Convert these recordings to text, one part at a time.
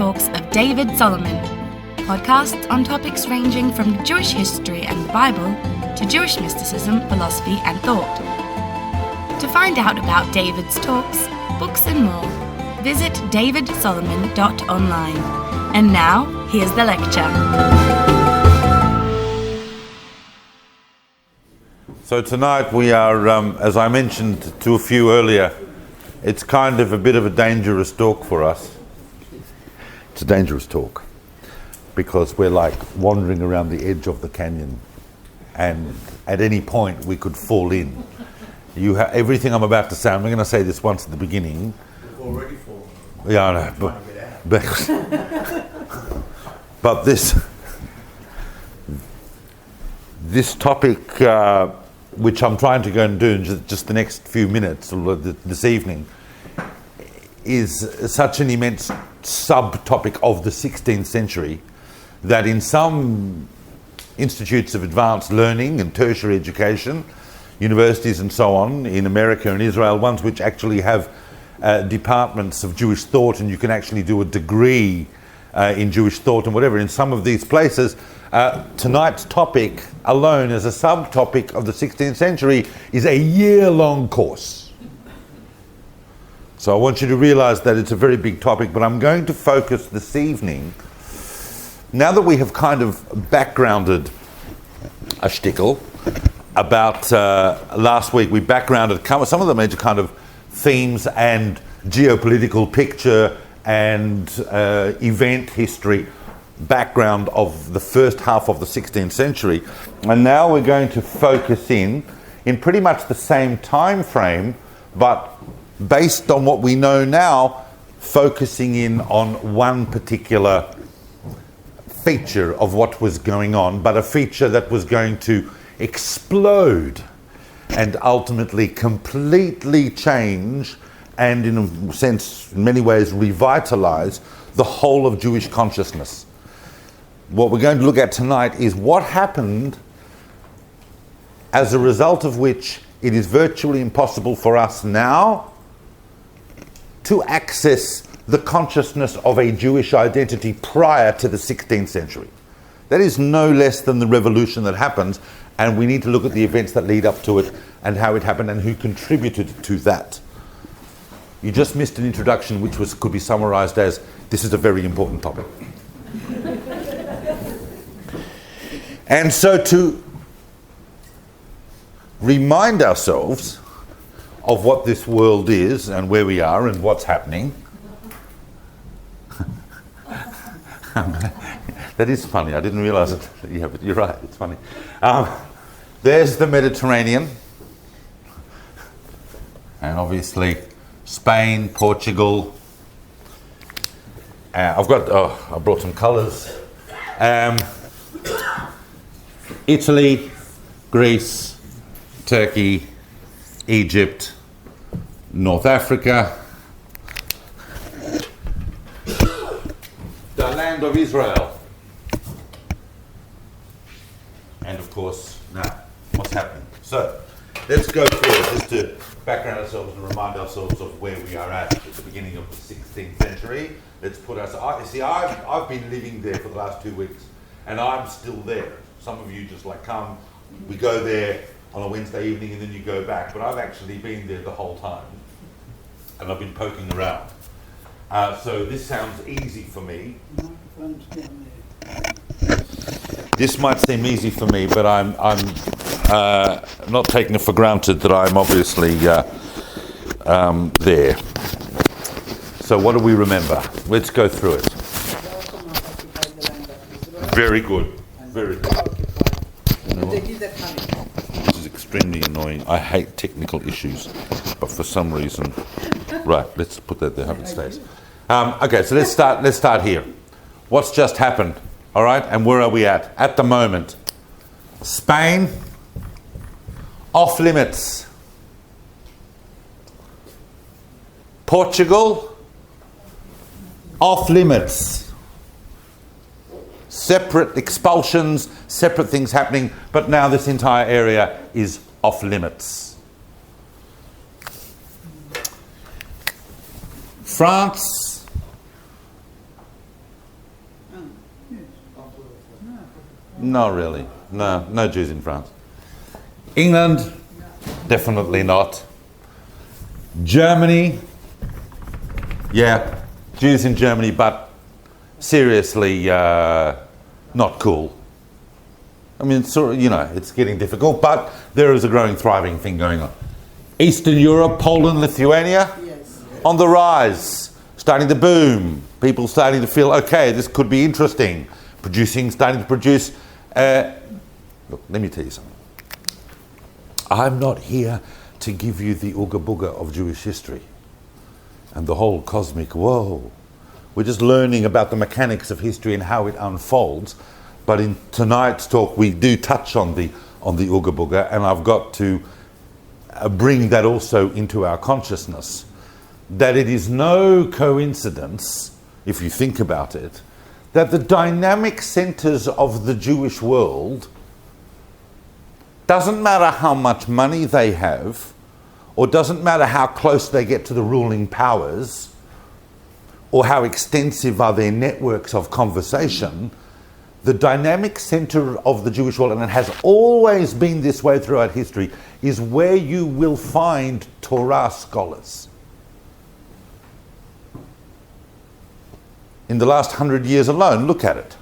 talks of David Solomon, podcasts on topics ranging from Jewish history and the Bible to Jewish mysticism, philosophy and thought. To find out about David's talks, books and more, visit davidsolomon.online. And now, here's the lecture. So tonight we are, as I mentioned to a few earlier, it's kind of a bit of a dangerous talk for us. It's a dangerous talk because we're like wandering around the edge of the canyon and at any point we could fall in. Everything I'm about to say, I'm going to say this once at the beginning. We've already fallen. Yeah, I know. But this topic, which I'm trying to go and do in just the next few minutes this evening, is such an immense subtopic of the 16th century that in some institutes of advanced learning and tertiary education, universities and so on, in America and Israel, ones which actually have departments of Jewish thought, and you can actually do a degree in Jewish thought and whatever. In some of these places, tonight's topic alone as a subtopic of the 16th century is a year-long course. So I want you to realize that it's a very big topic, but I'm going to focus this evening, now that we have kind of backgrounded a shtickle about last week, we backgrounded some of the major kind of themes and geopolitical picture and event history background of the first half of the 16th century, and now we're going to focus in pretty much the same time frame, but based on what we know now, focusing in on one particular feature of what was going on, but a feature that was going to explode and ultimately completely change and, in a sense, in many ways, revitalize the whole of Jewish consciousness. What we're going to look at tonight is what happened as a result of which it is virtually impossible for us now to access the consciousness of a Jewish identity prior to the 16th century. That is no less than the revolution that happens, and we need to look at the events that lead up to it and how it happened and who contributed to that. You just missed an introduction which could be summarized as, this is a very important topic. And so to remind ourselves of what this world is and where we are and what's happening. That is funny, I didn't realize it. Yeah, but you're right, it's funny. There's the Mediterranean, and obviously Spain, Portugal. I brought some colours. Italy, Greece, Turkey, Egypt, North Africa, the land of Israel, and of course, now, what's happening? So, let's go through it just to background ourselves and remind ourselves of where we are at the beginning of the 16th century. Let's put us. I've been living there for the last 2 weeks, and I'm still there. Some of you just come, we go there on a Wednesday evening and then you go back, but I've actually been there the whole time and I've been poking around. So this sounds easy for me. This might seem easy for me, but I'm not taking it for granted that I'm obviously there. So what do we remember? Let's go through it. Very good. Very good. This is extremely annoying. I hate technical issues, but for some reason, right? Let's put that there. Hope it stays. Okay, so let's start here. What's just happened? All right, and where are we at? At the moment, Spain off limits. Portugal off limits. Separate expulsions, separate things happening, but now this entire area is off limits. France Not really. No, no Jews in France. England, definitely not. Germany, yeah, Jews in Germany, but seriously not cool. I mean, sort of, it's getting difficult, but there is a growing, thriving thing going on. Eastern Europe, Poland, Lithuania, yes, on the rise, starting to boom. People starting to feel, okay, this could be interesting. Starting to produce. Look, let me tell you something. I'm not here to give you the ooga booga of Jewish history and the whole cosmic whoa. We're just learning about the mechanics of history and how it unfolds. But in tonight's talk, we do touch on the ooga booga, and I've got to bring that also into our consciousness. That it is no coincidence, if you think about it, that the dynamic centers of the Jewish world, doesn't matter how much money they have, or doesn't matter how close they get to the ruling powers, or how extensive are their networks of conversation, the dynamic center of the Jewish world, and it has always been this way throughout history, is where you will find Torah scholars. In the last 100 years alone, look at it.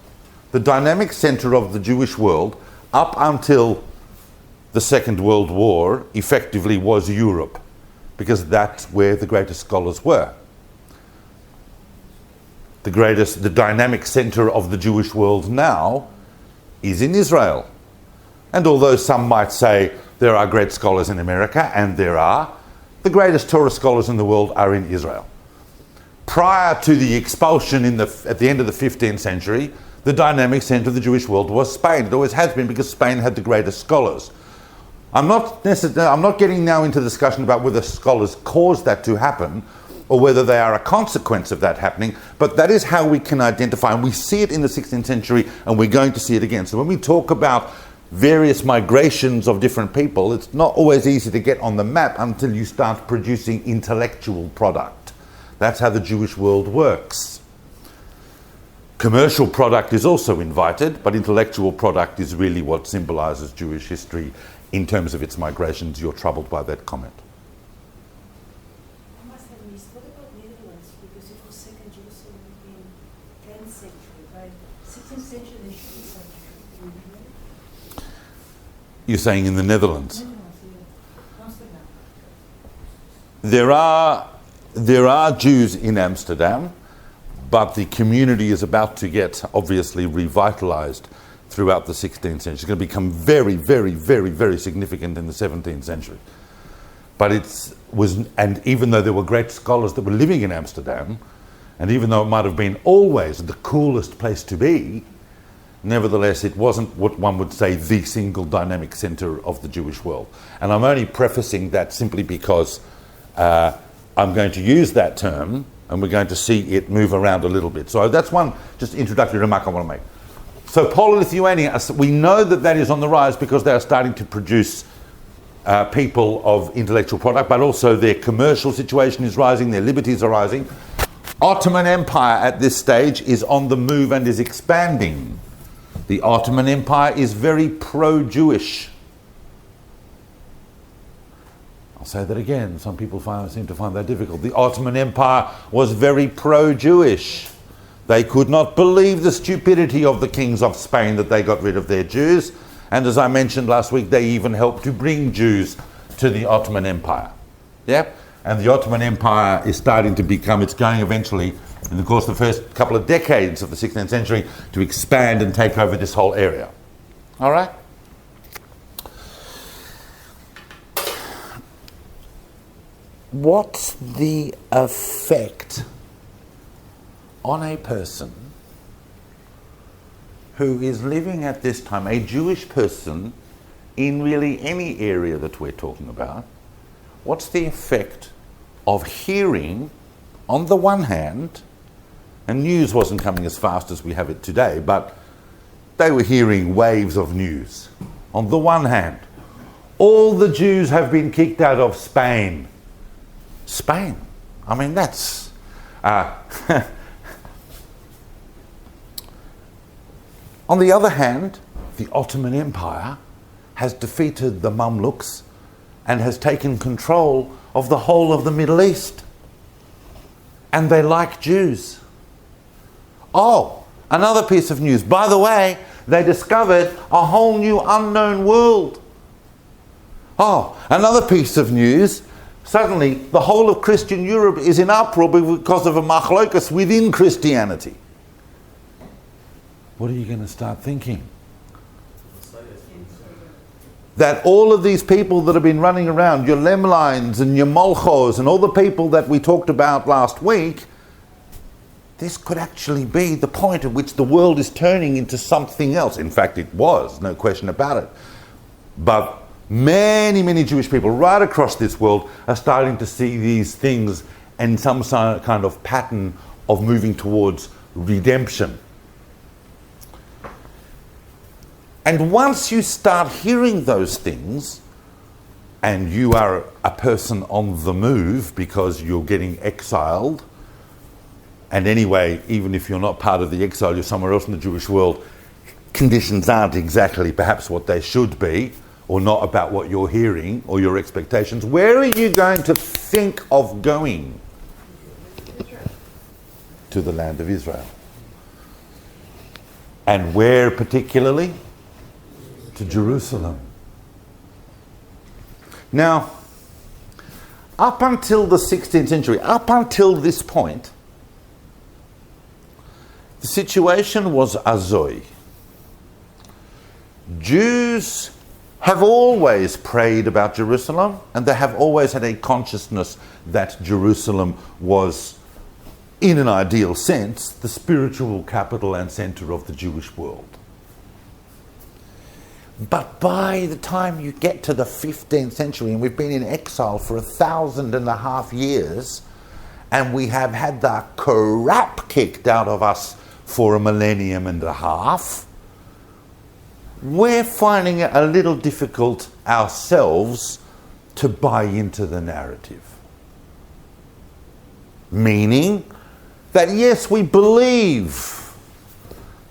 The dynamic center of the Jewish world, up until the Second World War, effectively was Europe, because that's where the greatest scholars were. The dynamic center of the Jewish world now is in Israel. And although some might say there are great scholars in America, and there are, the greatest Torah scholars in the world are in Israel. Prior to the expulsion at the end of the 15th century, the dynamic center of the Jewish world was Spain. It always has been, because Spain had the greatest scholars. I'm not getting now into the discussion about whether scholars caused that to happen or whether they are a consequence of that happening, but that is how we can identify, and we see it in the 16th century, and we're going to see it again. So when we talk about various migrations of different people, it's not always easy to get on the map until you start producing intellectual product. That's how the Jewish world works. Commercial product is also invited, but intellectual product is really what symbolizes Jewish history in terms of its migrations. You're troubled by that comment. I must have missed. What about Netherlands? Because it was Second Jerusalem in 10th century, right? 16th century, they should be century. You're saying in the Netherlands? Amsterdam. There are Jews in Amsterdam, but the community is about to get obviously revitalized throughout the 16th century. It's going to become very, very, very, very significant in the 17th century. But and even though there were great scholars that were living in Amsterdam, and even though it might have been always the coolest place to be, nevertheless it wasn't what one would say the single dynamic center of the Jewish world. And I'm only prefacing that simply because I'm going to use that term, and we're going to see it move around a little bit. So that's one just introductory remark I want to make. So Poland, Lithuania, we know that is on the rise because they are starting to produce people of intellectual product, but also their commercial situation is rising, their liberties are rising. Ottoman Empire at this stage is on the move and is expanding. The Ottoman Empire is very pro-Jewish. I'll say that again. Some people seem to find that difficult. The Ottoman Empire was very pro-Jewish. They could not believe the stupidity of the kings of Spain that they got rid of their Jews. And as I mentioned last week, they even helped to bring Jews to the Ottoman Empire. Yeah? And the Ottoman Empire is starting to become, it's going eventually, in the course of the first couple of decades of the 16th century, to expand and take over this whole area. All right? What's the effect on a person who is living at this time, a Jewish person, in really any area that we're talking about? What's the effect of hearing, on the one hand, and news wasn't coming as fast as we have it today, but they were hearing waves of news. On the one hand, all the Jews have been kicked out of Spain. Spain. I mean, that's... on the other hand, the Ottoman Empire has defeated the Mamluks and has taken control of the whole of the Middle East. And they like Jews. Oh, another piece of news. By the way, they discovered a whole new unknown world. Oh, another piece of news. Suddenly, the whole of Christian Europe is in uproar because of a machlokas within Christianity. What are you going to start thinking? That all of these people that have been running around, your Lemlines and your Molchos and all the people that we talked about last week, this could actually be the point at which the world is turning into something else. In fact, it was, no question about it. But many, many Jewish people right across this world are starting to see these things and some kind of pattern of moving towards redemption. And once you start hearing those things, and you are a person on the move because you're getting exiled, and anyway, even if you're not part of the exile, you're somewhere else in the Jewish world, conditions aren't exactly perhaps what they should be, or not about what you're hearing or your expectations. Where are you going to think of going? To the land of Israel. And where particularly? To Jerusalem. Now, up until the 16th century, up until this point, the situation was azoi. Jews have always prayed about Jerusalem, and they have always had a consciousness that Jerusalem was, in an ideal sense, the spiritual capital and centre of the Jewish world. But by the time you get to the 15th century, and we've been in exile for 1,500 years, and we have had the crap kicked out of us for 1.5 millennium, we're finding it a little difficult ourselves to buy into the narrative. Meaning that yes, we believe,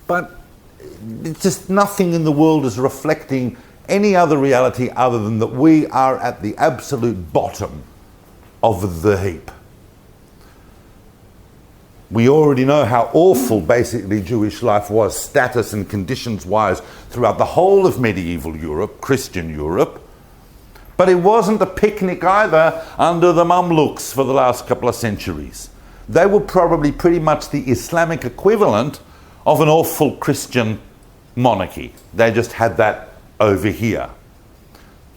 but it's just nothing in the world is reflecting any other reality other than that we are at the absolute bottom of the heap. We already know how awful basically Jewish life was, status and conditions-wise, throughout the whole of medieval Europe, Christian Europe. But it wasn't a picnic either under the Mamluks for the last couple of centuries. They were probably pretty much the Islamic equivalent of an awful Christian monarchy. They just had that over here.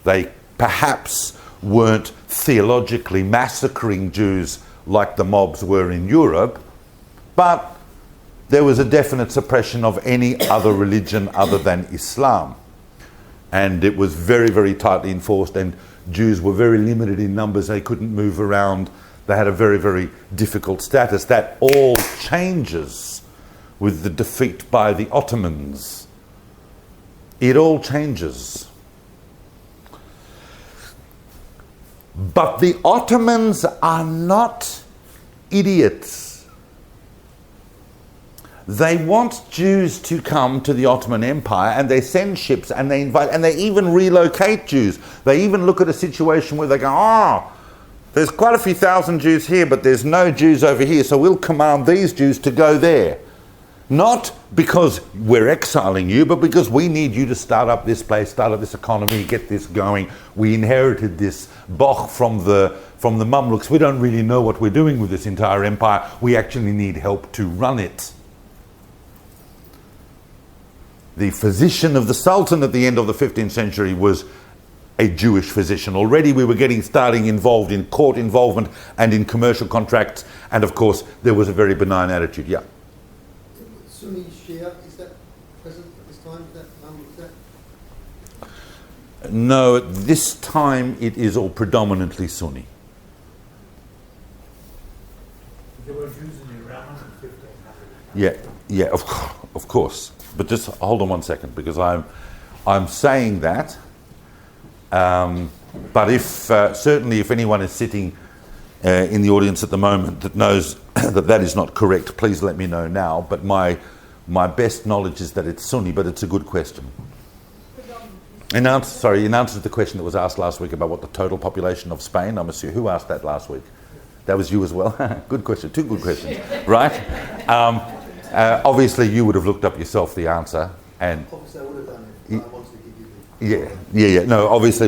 They perhaps weren't theologically massacring Jews like the mobs were in Europe, but there was a definite suppression of any other religion other than Islam. And it was very, very tightly enforced, and Jews were very limited in numbers. They couldn't move around. They had a very, very difficult status. That all changes with the defeat by the Ottomans. It all changes. But the Ottomans are not idiots. They want Jews to come to the Ottoman Empire, and they send ships and they invite, and they even relocate Jews. They even look at a situation where they go, there's quite a few thousand Jews here, but there's no Jews over here, so we'll command these Jews to go there. Not because we're exiling you, but because we need you to start up this place, start up this economy, get this going. We inherited this boch from the Mamluks. We don't really know what we're doing with this entire empire. We actually need help to run it. The physician of the Sultan at the end of the 15th century was a Jewish physician. Already we were starting involved in court involvement and in commercial contracts, and of course there was a very benign attitude. Yeah. Sunni Shia, is that present at this time? Is that No, at this time it is all predominantly Sunni. There were Jews in Iran in 1500. Yeah, of course. But just hold on one second, because I'm saying that. But if certainly if anyone is sitting in the audience at the moment that knows that is not correct, please let me know now. But my best knowledge is that it's Sunni, but it's a good question. In answer to the question that was asked last week about what the total population of Spain, I'm assuming, who asked that last week? That was you as well? Good question, 2 good questions, right? Obviously you would have looked up yourself the answer, and Obviously I would have done it. I wanted to give you the... yeah. No, obviously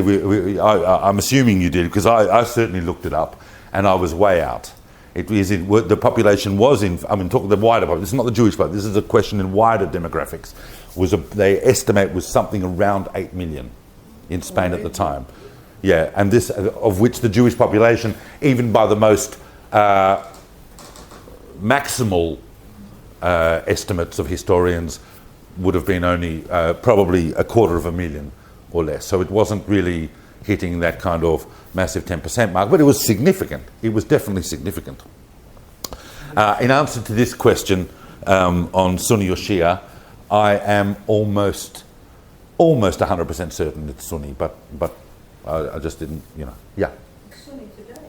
I'm assuming you did, because I certainly looked it up, and I was way out. The population was talking the wider population. This is not the Jewish population. This is a question in wider demographics. They estimate was something around 8 million in Spain at the time. Yeah, and this of which the Jewish population, even by the most maximal estimates of historians, would have been only probably 250,000 or less. So it wasn't really hitting that kind of massive 10% mark, but it was significant. It was definitely significant. In answer to this question on Sunni or Shia, I am almost 100% certain it's Sunni, but I just didn't, yeah. Sunni today.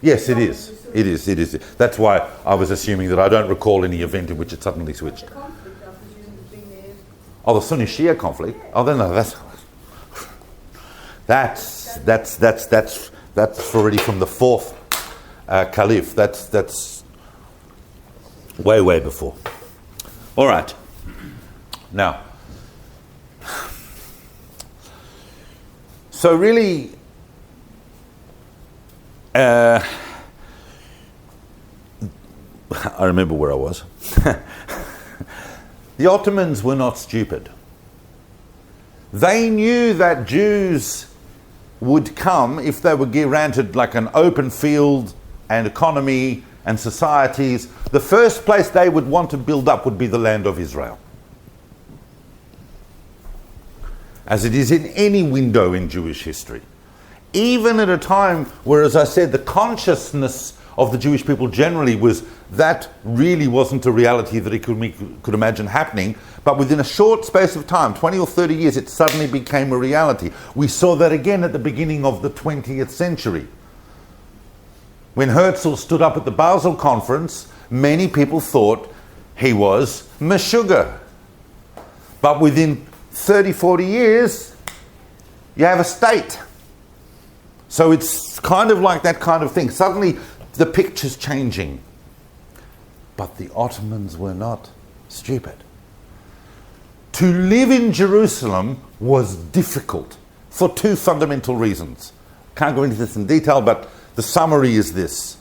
Yes, it is. It is. That's why I was assuming that I don't recall any event in which it suddenly switched. The conflict, I presume, between the... Oh, the Sunni Shia conflict. Oh, then no, that's already from the 4th Caliph. That's way before. All right. Now, so really, I remember where I was. The Ottomans were not stupid. They knew that Jews would come if they were granted like an open field and economy and societies. The first place they would want to build up would be the land of Israel. As it is in any window in Jewish history. Even at a time where, as I said, the consciousness of the Jewish people generally was that really wasn't a reality that it could imagine happening, but within a short space of time, 20 or 30 years, it suddenly became a reality. We saw that again at the beginning of the 20th century. When Herzl stood up at the Basel Conference, many people thought he was Meshuggah. But within 30, 40 years, you have a state. So it's kind of like that kind of thing. Suddenly, the picture's changing. But the Ottomans were not stupid. To live in Jerusalem was difficult for 2 fundamental reasons. Can't go into this in detail, but the summary is this.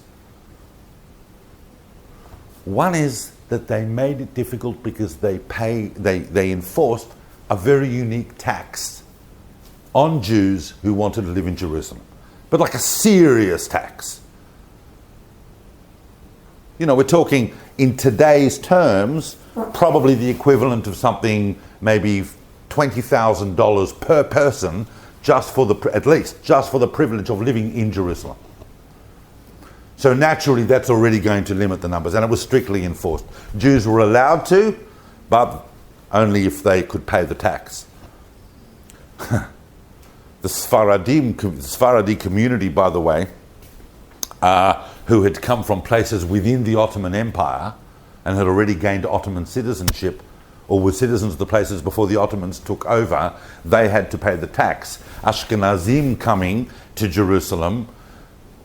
One is that they made it difficult because they enforced a very unique tax on Jews who wanted to live in Jerusalem. But like a serious tax. We're talking in today's terms, probably the equivalent of something maybe $20,000 per person, at least just for the privilege of living in Jerusalem. So naturally, that's already going to limit the numbers, and it was strictly enforced. Jews were allowed to, but only if they could pay the tax. The Sephardi community, by the way, who had come from places within the Ottoman Empire and had already gained Ottoman citizenship, or were citizens of the places before the Ottomans took over, they had to pay the tax. Ashkenazim coming to Jerusalem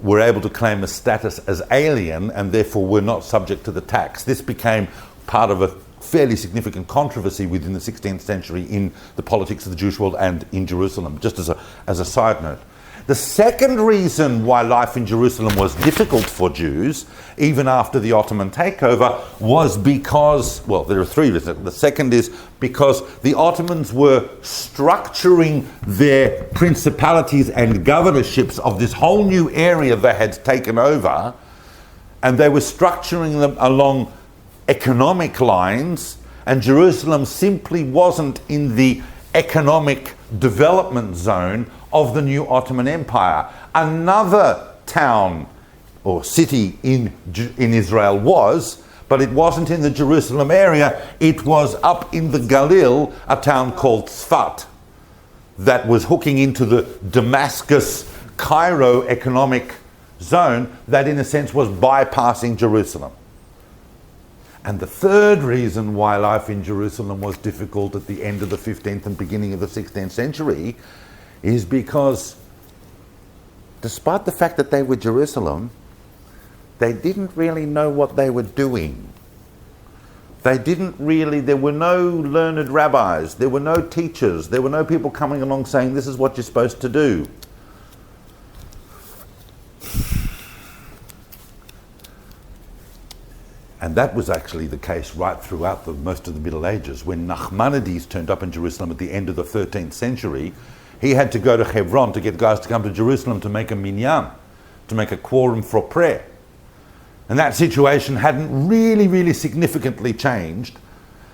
were able to claim a status as alien and therefore were not subject to the tax. This became part of a fairly significant controversy within the 16th century in the politics of the Jewish world and in Jerusalem, just as a side note. The second reason why life in Jerusalem was difficult for Jews, even after the Ottoman takeover, was because, well, there are 3 reasons. The second is because the Ottomans were structuring their principalities and governorships of this whole new area they had taken over, and they were structuring them along economic lines, and Jerusalem simply wasn't in the economic development zone of the new Ottoman Empire. Another town or city in Israel was, but it wasn't in the Jerusalem area. It was up in the Galil, a town called Tzfat, that was hooking into the Damascus-Cairo economic zone that in a sense was bypassing Jerusalem. And the third reason why life in Jerusalem was difficult at the end of the 15th and beginning of the 16th century is because despite the fact that they were Jerusalem, they didn't really know what they were doing. There were no learned rabbis, there were no teachers, there were no people coming along saying this is what you're supposed to do. And that was actually the case right throughout most of the Middle Ages. When Nachmanides turned up in Jerusalem at the end of the 13th century, he had to go to Hebron to get guys to come to Jerusalem to make a minyan, to make a quorum for prayer. And that situation hadn't really significantly changed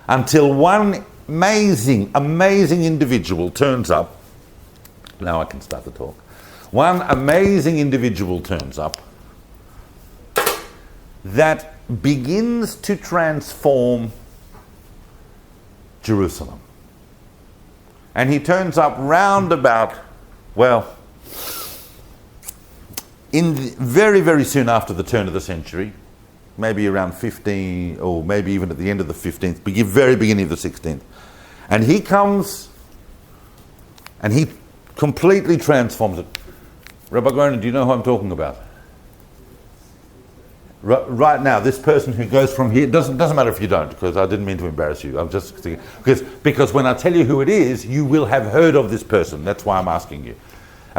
until one amazing individual turns up. Now I can start the talk. One amazing individual turns up that begins to transform Jerusalem. And he turns up round about, very soon after the turn of the century, maybe around 15, or maybe even at the end of the 15th, very beginning of the 16th. And he comes and he completely transforms it. Rabbi Goren, do you know who I'm talking about? Right now, this person who goes from here, doesn't matter if you don't, because I didn't mean to embarrass you. I'm just because when I tell you who it is, you will have heard of this person. That's why I'm asking you.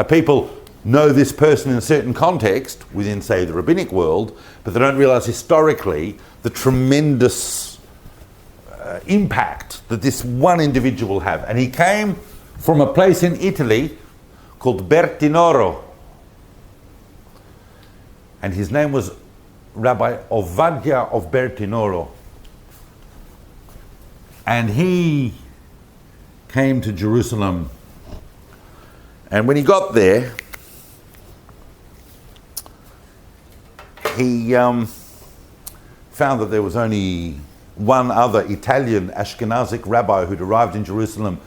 People know this person in a certain context within, say, the rabbinic world, but they don't realize historically the tremendous impact that this one individual had. And he came from a place in Italy called Bertinoro, and his name was Rabbi Ovadia of Bertinoro. And he came to Jerusalem. And when he got there, he found that there was only one other Italian Ashkenazic rabbi who'd arrived in Jerusalem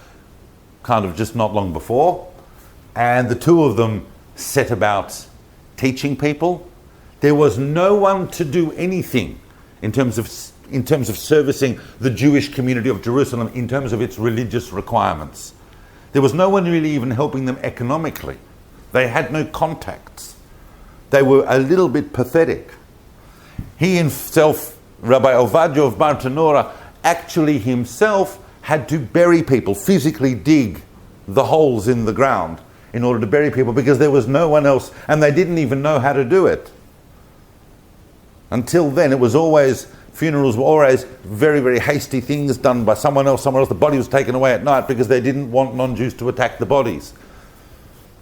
kind of just not long before. And the two of them set about teaching people. There was no one to do anything in terms of servicing the Jewish community of Jerusalem in terms of its religious requirements. There was no one really even helping them economically. They had no contacts. They were a little bit pathetic. He himself, Rabbi Ovadia of Bartanora, actually himself had to bury people, physically dig the holes in the ground in order to bury people, because there was no one else, and they didn't even know how to do it. Until then, funerals were always very hasty things done by someone else. The body was taken away at night because they didn't want non-Jews to attack the bodies.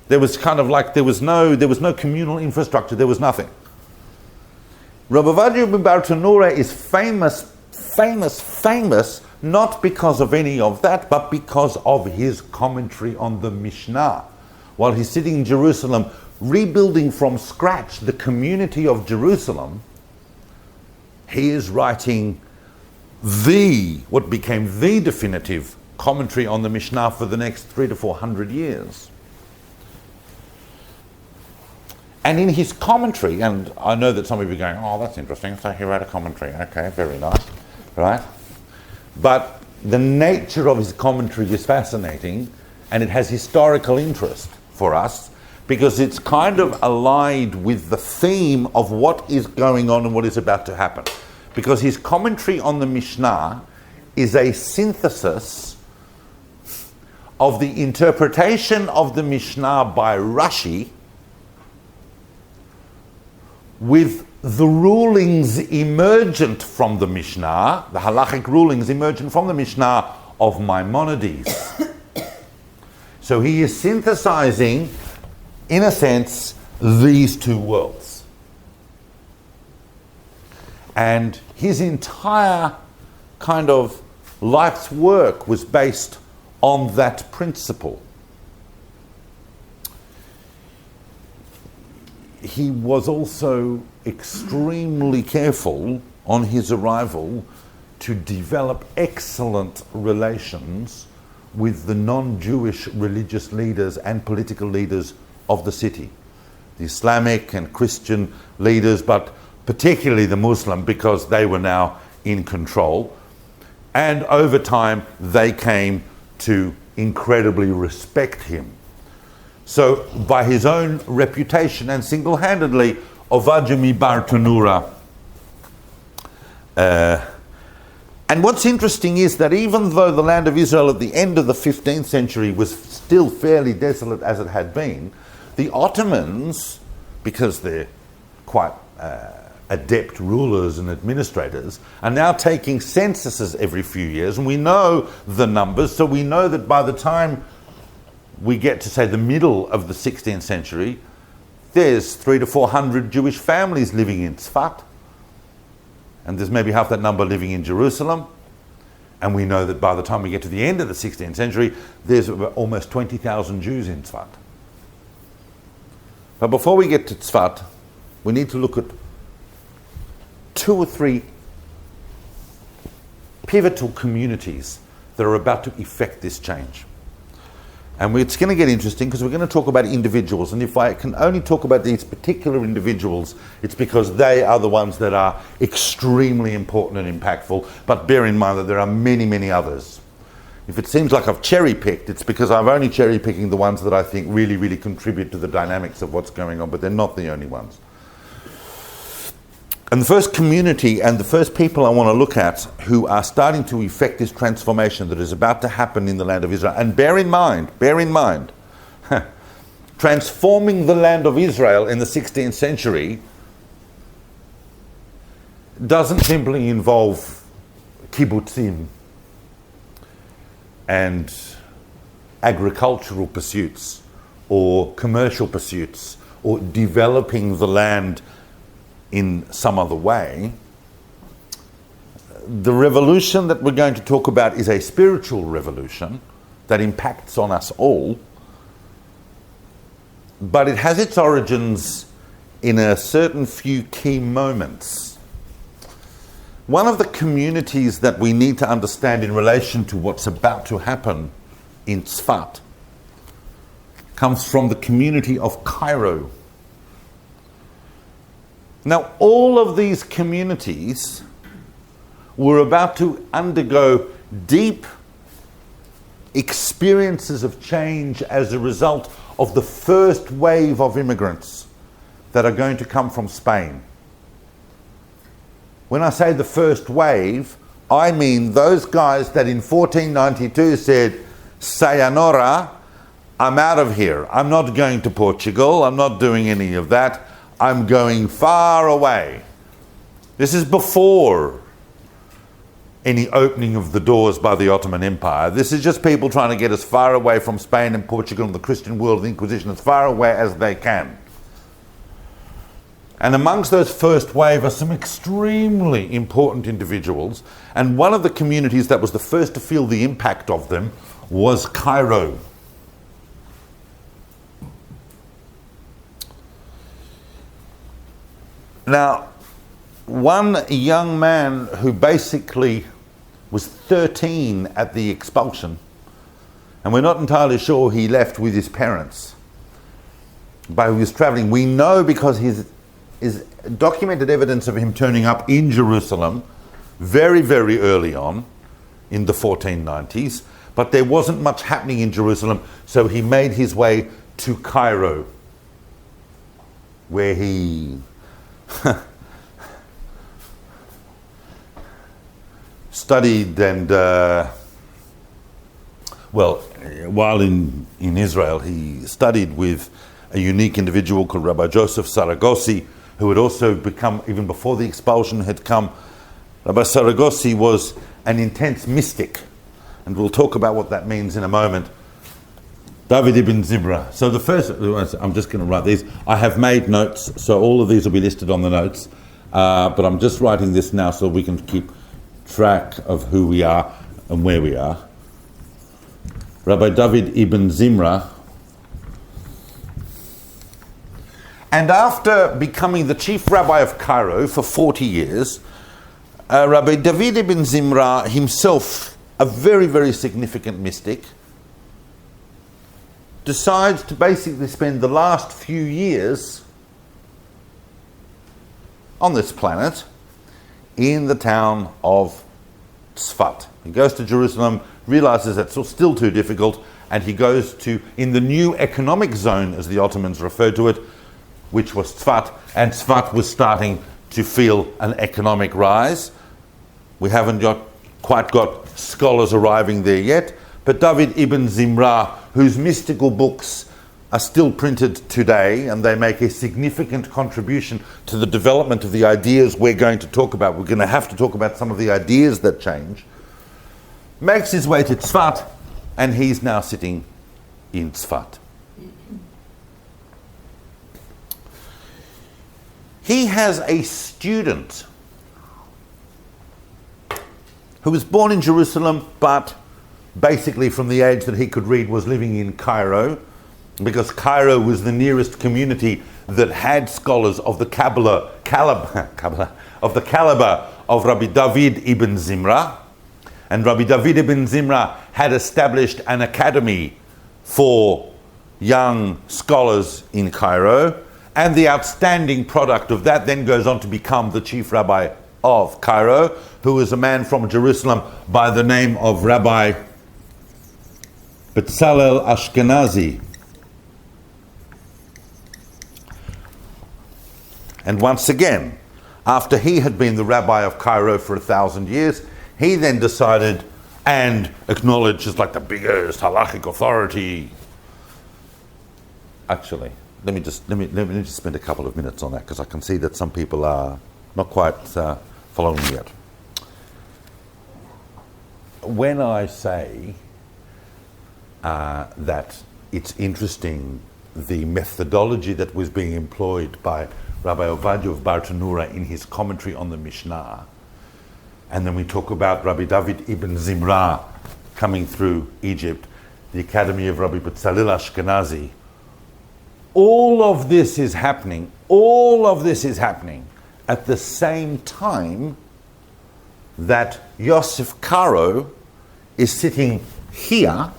There was there was no communal infrastructure, there was nothing. Rabbi Ovadia ben Bartanora is famous not because of any of that, but because of his commentary on the Mishnah. While he's sitting in Jerusalem, rebuilding from scratch the community of Jerusalem, he is writing what became the definitive commentary on the Mishnah for the next 300 to 400 years. And in his commentary, and I know that some of you are going, oh, that's interesting, so he wrote a commentary. Okay, very nice, right? But the nature of his commentary is fascinating, and it has historical interest for us, because it's kind of allied with the theme of what is going on and what is about to happen. Because his commentary on the Mishnah is a synthesis of the interpretation of the Mishnah by Rashi with the rulings emergent from the Mishnah, the halachic rulings emergent from the Mishnah of Maimonides. So he is synthesizing, in a sense, these two worlds. And his entire kind of life's work was based on that principle. He was also extremely careful on his arrival to develop excellent relations with the non-Jewish religious leaders and political leaders of the city. The Islamic and Christian leaders, but particularly the Muslim, because they were now in control. And over time, they came to incredibly respect him. So, by his own reputation and single-handedly, Ovadjami Bar Tanura. And what's interesting is that even though the land of Israel at the end of the 15th century was still fairly desolate as it had been, the Ottomans, because they're quite adept rulers and administrators, are now taking censuses every few years, and we know the numbers, so we know that by the time we get to, say, the middle of the 16th century, there's 300 to 400 Jewish families living in Tzfat, and there's maybe half that number living in Jerusalem, and we know that by the time we get to the end of the 16th century, there's almost 20,000 Jews in Tzfat. But before we get to Tzfat, we need to look at 2 or 3 pivotal communities that are about to effect this change. And it's going to get interesting because we're going to talk about individuals. And if I can only talk about these particular individuals, it's because they are the ones that are extremely important and impactful. But bear in mind that there are many, many others. If it seems like I've cherry-picked, it's because I'm only cherry-picking the ones that I think really, really contribute to the dynamics of what's going on, but they're not the only ones. And the first community and the first people I want to look at who are starting to effect this transformation that is about to happen in the land of Israel, and bear in mind, transforming the land of Israel in the 16th century doesn't simply involve kibbutzim and agricultural pursuits or commercial pursuits or developing the land in some other way. The revolution that we're going to talk about is a spiritual revolution that impacts on us all, but it has its origins in a certain few key moments. One of the communities that we need to understand in relation to what's about to happen in Tzfat comes from the community of Cairo. Now, all of these communities were about to undergo deep experiences of change as a result of the first wave of immigrants that are going to come from Spain. When I say the first wave, I mean those guys that in 1492 said, "Sayonara, I'm out of here. I'm not going to Portugal. I'm not doing any of that. I'm going far away." This is before any opening of the doors by the Ottoman Empire. This is just people trying to get as far away from Spain and Portugal and the Christian world of the Inquisition, as far away as they can. And amongst those first wave are some extremely important individuals, and one of the communities that was the first to feel the impact of them was Cairo. Now, one young man who basically was 13 at the expulsion, and we're not entirely sure he left with his parents, but he was traveling. We know because his documented evidence of him turning up in Jerusalem very, very early on in the 1490s, but there wasn't much happening in Jerusalem, so he made his way to Cairo, where he studied and, while in Israel, he studied with a unique individual called Rabbi Joseph Saragosi, who had also become, even before the expulsion had come, Rabbi Saragosi was an intense mystic, and we'll talk about what that means in a moment. David ibn Zimra. So the first, I'm just going to write these. I have made notes, so all of these will be listed on the notes, but I'm just writing this now so we can keep track of who we are and where we are. Rabbi David ibn Zimra. And after becoming the chief rabbi of Cairo for 40 years, Rabbi David ibn Zimra himself, a very, very significant mystic, decides to basically spend the last few years on this planet in the town of Tzfat. He goes to Jerusalem, realizes that's still too difficult, and he goes to, in the new economic zone, as the Ottomans referred to it, which was Tzfat, and Tzfat was starting to feel an economic rise. We haven't quite got scholars arriving there yet, but David ibn Zimra, whose mystical books are still printed today, and they make a significant contribution to the development of the ideas we're going to talk about. We're going to have to talk about some of the ideas that change. Makes his way to Tzfat, and he's now sitting in Tzfat. He has a student who was born in Jerusalem, but basically from the age that he could read was living in Cairo, because Cairo was the nearest community that had scholars of the caliber of Rabbi David ibn Zimra. And Rabbi David ibn Zimra had established an academy for young scholars in Cairo, and the outstanding product of that then goes on to become the chief rabbi of Cairo, who was a man from Jerusalem by the name of Rabbi Bezalel Ashkenazi. And once again, after he had been the rabbi of Cairo for 1,000 years, he then decided and acknowledged as like the biggest halachic authority. Actually, let me just spend a couple of minutes on that, because I can see that some people are not quite following yet. When I say that it's interesting, the methodology that was being employed by Rabbi Ovadia of Bartanura in his commentary on the Mishnah, and then we talk about Rabbi David ibn Zimra coming through Egypt, the academy of Rabbi Bezalel Ashkenazi, all of this is happening at the same time that Yosef Karo is sitting here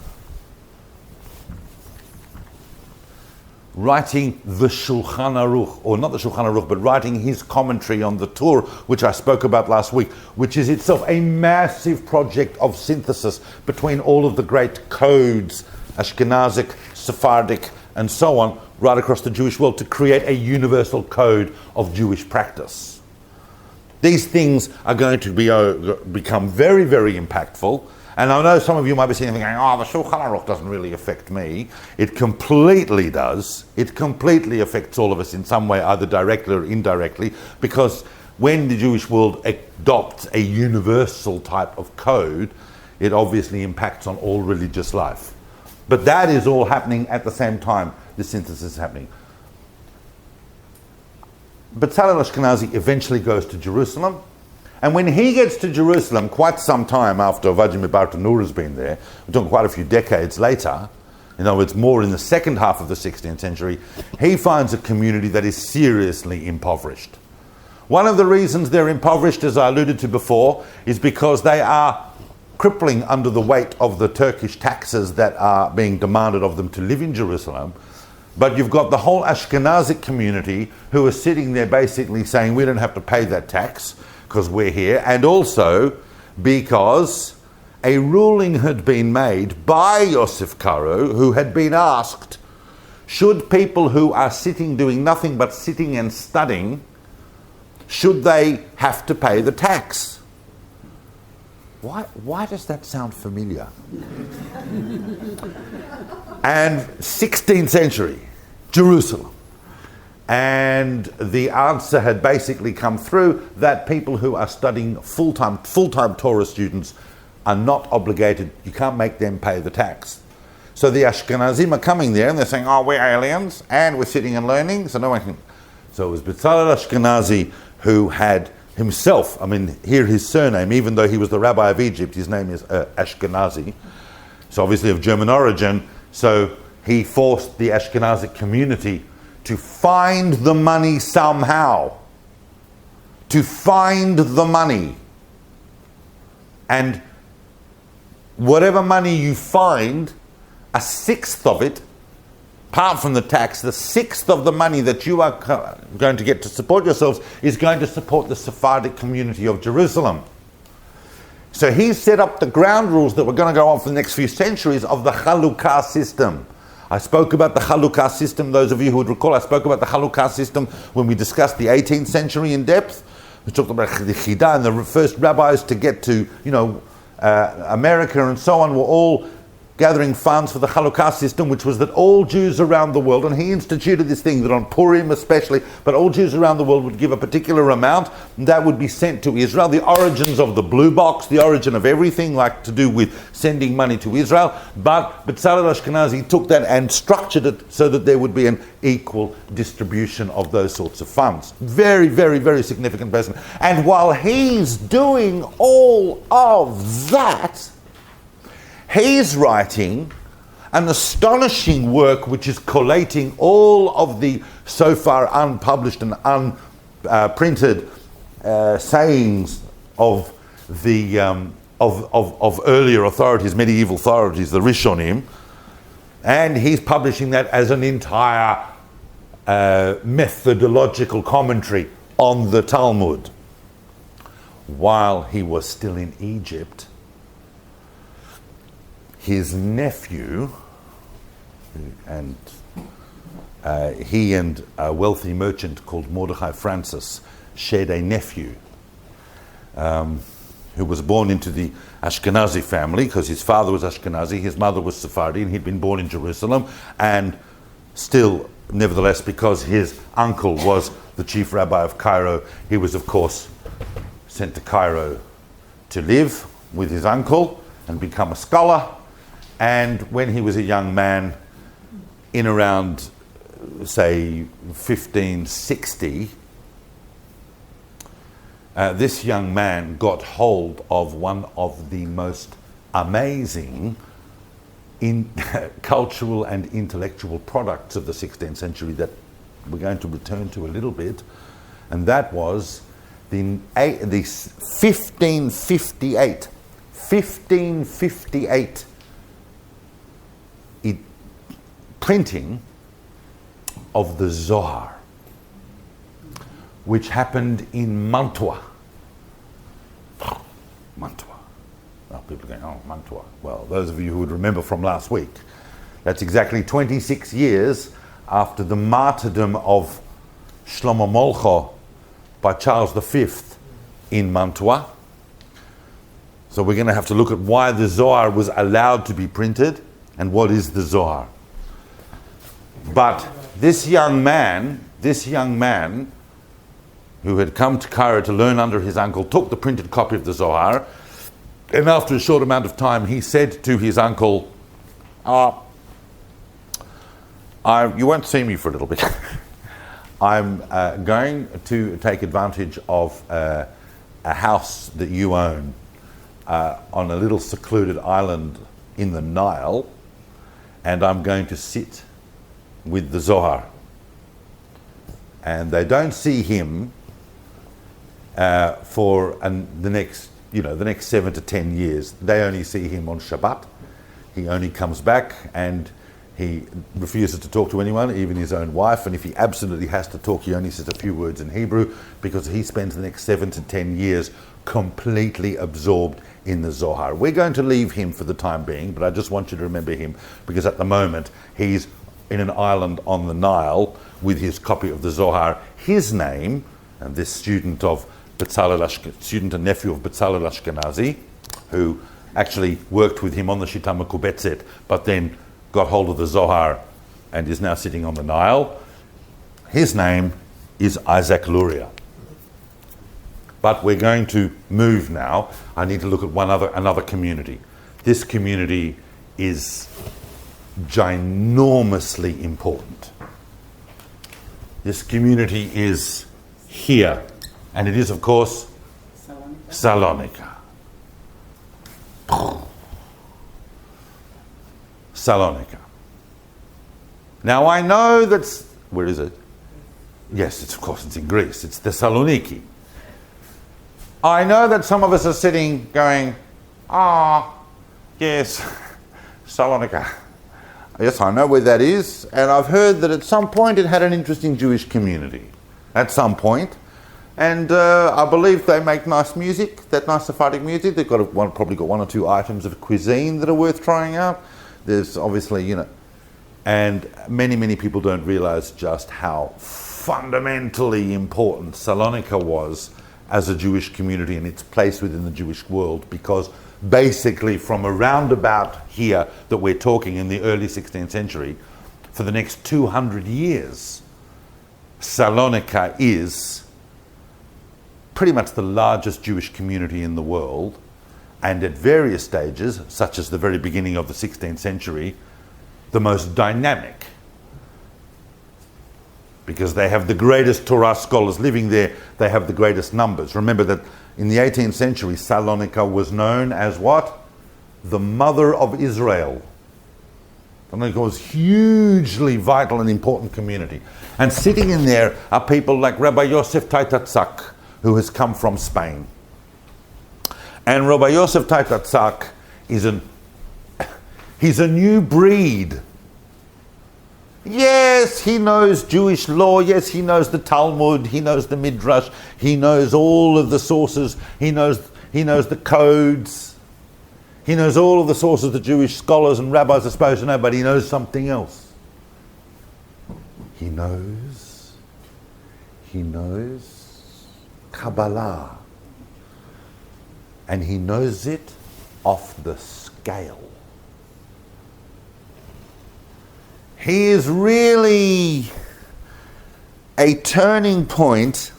writing the Shulchan Aruch, or not the Shulchan Aruch, but writing his commentary on the Torah, which I spoke about last week, which is itself a massive project of synthesis between all of the great codes, Ashkenazic, Sephardic, and so on, right across the Jewish world, to create a universal code of Jewish practice. These things are going to become very, very impactful. And I know some of you might be sitting there going, the Shulchan Aruch doesn't really affect me. It completely does. It completely affects all of us in some way, either directly or indirectly, because when the Jewish world adopts a universal type of code, it obviously impacts on all religious life. But that is all happening at the same time the synthesis is happening. Bezalel Ashkenazi eventually goes to Jerusalem, and when he gets to Jerusalem, quite some time after Ovadia Bartanura has been there, we're talking quite a few decades later, in other words, more in the second half of the 16th century, he finds a community that is seriously impoverished. One of the reasons they're impoverished, as I alluded to before, is because they are crippling under the weight of the Turkish taxes that are being demanded of them to live in Jerusalem. But you've got the whole Ashkenazic community who are sitting there basically saying, we don't have to pay that tax because we're here, and also because a ruling had been made by Yosef Karo, who had been asked, should people who are sitting doing nothing but sitting and studying, should they have to pay the tax? Why does that sound familiar? And 16th century, Jerusalem. And the answer had basically come through that people who are studying full-time Torah students are not obligated, you can't make them pay the tax. So the Ashkenazim are coming there and they're saying, we're aliens and we're sitting and learning, so no one can. So it was Bezalel Ashkenazi who had himself, here his surname, even though he was the rabbi of Egypt, his name is Ashkenazi, so obviously of German origin, so he forced the Ashkenazic community to find the money somehow. To find the money. And whatever money you find, a sixth of it apart from the tax, the sixth of the money that you are going to get to support yourselves is going to support the Sephardic community of Jerusalem. So he set up the ground rules that were going to go on for the next few centuries of the Chalukah system. I spoke about the Chalukah system, those of you who would recall, I spoke about the Chalukah system when we discussed the 18th century in depth. We talked about the Chidah, and the first rabbis to get to, America and so on were all gathering funds for the Chalukah system, which was that all Jews around the world, and he instituted this thing that on Purim especially, but all Jews around the world would give a particular amount, and that would be sent to Israel. The origins of the blue box, the origin of everything, like to do with sending money to Israel, but Betzalel Ashkenazi took that and structured it so that there would be an equal distribution of those sorts of funds. Very, very, very significant person. And while he's doing all of that, he's writing an astonishing work which is collating all of the so far unpublished and unprinted sayings of the of earlier authorities, medieval authorities, the Rishonim, and he's publishing that as an entire methodological commentary on the Talmud. While he was still in Egypt, his nephew, and he and a wealthy merchant called Mordechai Francis shared a nephew who was born into the Ashkenazi family, because his father was Ashkenazi, his mother was Sephardi, and he'd been born in Jerusalem, and still, nevertheless, because his uncle was the chief rabbi of Cairo, he was, of course, sent to Cairo to live with his uncle and become a scholar. And when he was a young man, in around, say, 1560, this young man got hold of one of the most amazing cultural and intellectual products of the 16th century that we're going to return to a little bit, and that was the 1558 printing of the Zohar, which happened in Mantua. Mantua. Well, people are going, oh, Mantua. Well, those of you who would remember from last week, that's exactly 26 years after the martyrdom of Shlomo Molcho by Charles V in Mantua. So we're going to have to look at why the Zohar was allowed to be printed and what is the Zohar. But this young man who had come to Cairo to learn under his uncle took the printed copy of the Zohar, and after a short amount of time he said to his uncle, you won't see me for a little bit. I'm going to take advantage of a house that you own on a little secluded island in the Nile, and I'm going to sit with the Zohar. And they don't see him for the next 7 to 10 years. They only see him on Shabbat. He only comes back and he refuses to talk to anyone, even his own wife, and if he absolutely has to talk, he only says a few words in Hebrew, because he spends the next 7 to 10 years completely absorbed in the Zohar. We're going to leave him for the time being, but I just want you to remember him, because at the moment he's in an island on the Nile with his copy of the Zohar. His name, and this student and nephew of Betzalel Ashkenazi, who actually worked with him on the Shita Mekubetzet, but then got hold of the Zohar and is now sitting on the Nile. His name is Isaac Luria. But we're going to move now. I need to look at another community. This community is ginormously important. This community is here, and it is, of course, Salonika. Salonika. Now I know that's, where is it? Yes, it's in Greece. It's Thessaloniki. I know that some of us are sitting going, yes, Salonika. Yes, I know where that is, and I've heard that at some point it had an interesting Jewish community. At some point. And I believe they make nice music, that nice Sephardic music. They've probably got one or two items of cuisine that are worth trying out. There's obviously, and many, many people don't realise just how fundamentally important Salonika was as a Jewish community and its place within the Jewish world, because basically from around about here that we're talking in the early 16th century, for the next 200 years, Salonika is pretty much the largest Jewish community in the world, and at various stages, such as the very beginning of the 16th century, the most dynamic, because they have the greatest Torah scholars living there, they have the greatest numbers. Remember that in the 18th century, Salonika was known as what? The mother of Israel. Salonika was hugely vital and important community. And sitting in there are people like Rabbi Yosef Taitatzak, who has come from Spain. And Rabbi Yosef Taitatzak he's a new breed. Yes, he knows Jewish law. Yes, he knows the Talmud. He knows the Midrash. He knows all of the sources. He knows the codes. He knows all of the sources that Jewish scholars and rabbis are supposed to know, but he knows something else. He knows Kabbalah. And he knows it off the scale. He is really a turning point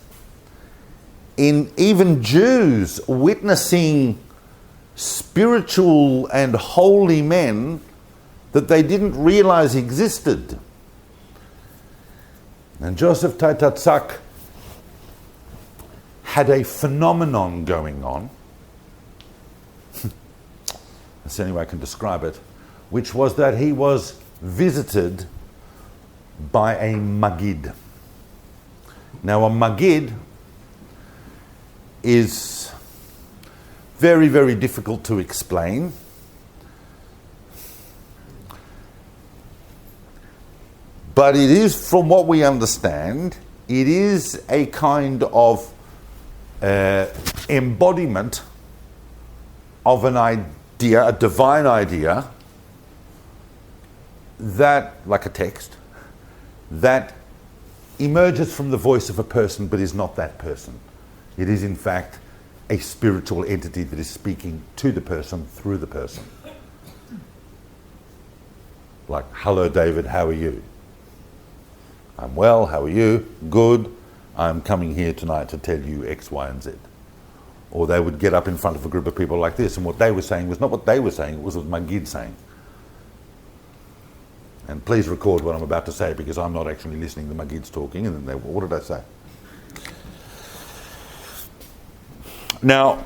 in even Jews witnessing spiritual and holy men that they didn't realize existed. And Joseph Taitatzak had a phenomenon going on, that's the only way I can describe it, which was that he was visited by a Magid. Now a Magid is very, very difficult to explain. But it is, from what we understand, it is a kind of embodiment of an idea, a divine idea, that, like a text, that emerges from the voice of a person but is not that person. It is in fact a spiritual entity that is speaking to the person through the person. Like, hello David, how are you? I'm well, how are you? Good. I'm coming here tonight to tell you X, Y, and Z. Or they would get up in front of a group of people like this, and what they were saying was not what they were saying, it was what Magid saying. And please record what I'm about to say, because I'm not actually listening, the Magid's talking, and then what did I say? Now,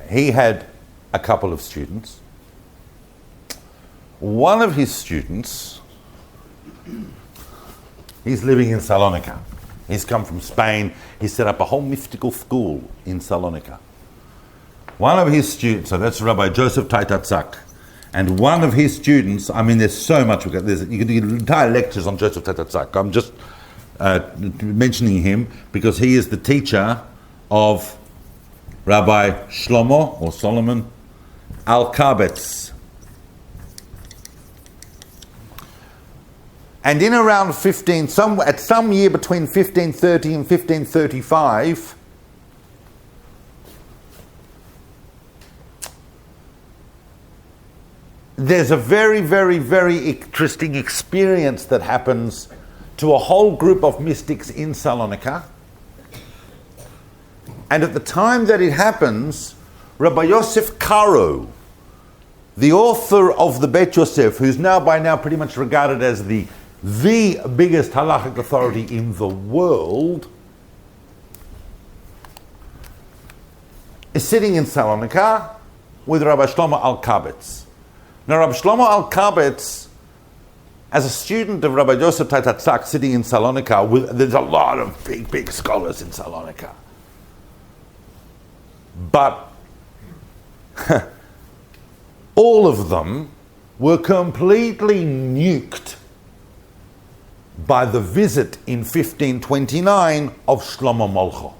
he had a couple of students. One of his students, he's living in Salonika. He's come from Spain. He set up a whole mystical school in Salonika. One of his students, so that's Rabbi Joseph Taitatzak, and one of his students, I mean, there's so much, you can do entire lectures on Joseph Taitatzak. I'm just mentioning him because he is the teacher of Rabbi Shlomo, or Solomon, Al-Kabetz. And in around at some year between 1530 and 1535, there's a very, very, very interesting experience that happens to a whole group of mystics in Salonika. And at the time that it happens, Rabbi Yosef Karo, the author of the Bet Yosef, who's by now pretty much regarded as the biggest halachic authority in the world, is sitting in Salonika with Rabbi Shlomo Al-Kabetz. Now, Rabbi Shlomo Al-Kabetz, as a student of Rabbi Joseph Taitatzak sitting in Salonika, there's a lot of big, big scholars in Salonika. But all of them were completely nuked by the visit in 1529 of Shlomo Molcho.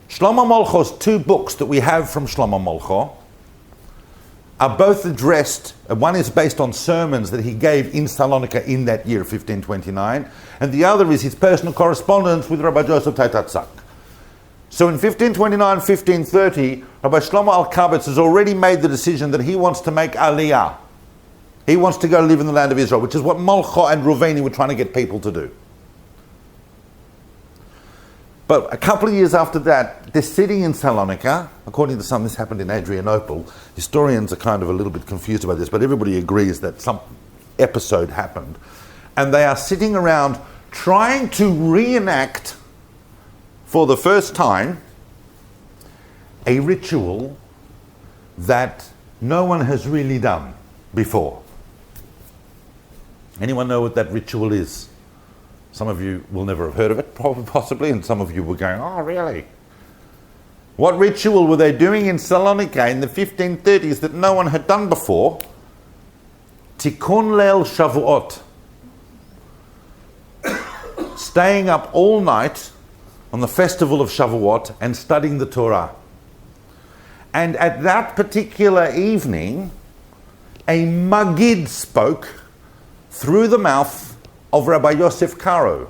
Shlomo Molcho's two books that we have from Shlomo Molcho are both addressed, one is based on sermons that he gave in Salonika in that year, 1529, and the other is his personal correspondence with Rabbi Joseph Taitatzak. So in 1529, 1530, Rabbi Shlomo Alkabetz has already made the decision that he wants to make Aliyah. He wants to go live in the land of Israel, which is what Molcho and Ruveni were trying to get people to do. But a couple of years after that, they're sitting in Salonika. According to some, this happened in Adrianople. Historians are kind of a little bit confused about this, but everybody agrees that some episode happened. And they are sitting around trying to reenact, for the first time, a ritual that no one has really done before. Anyone know what that ritual is? Some of you will never have heard of it, probably, possibly, and some of you were going, oh, really? What ritual were they doing in Salonika in the 1530s that no one had done before? Tikkun Leil Shavuot. Staying up all night on the festival of Shavuot and studying the Torah. And at that particular evening, a Magid spoke through the mouth of Rabbi Yosef Karo.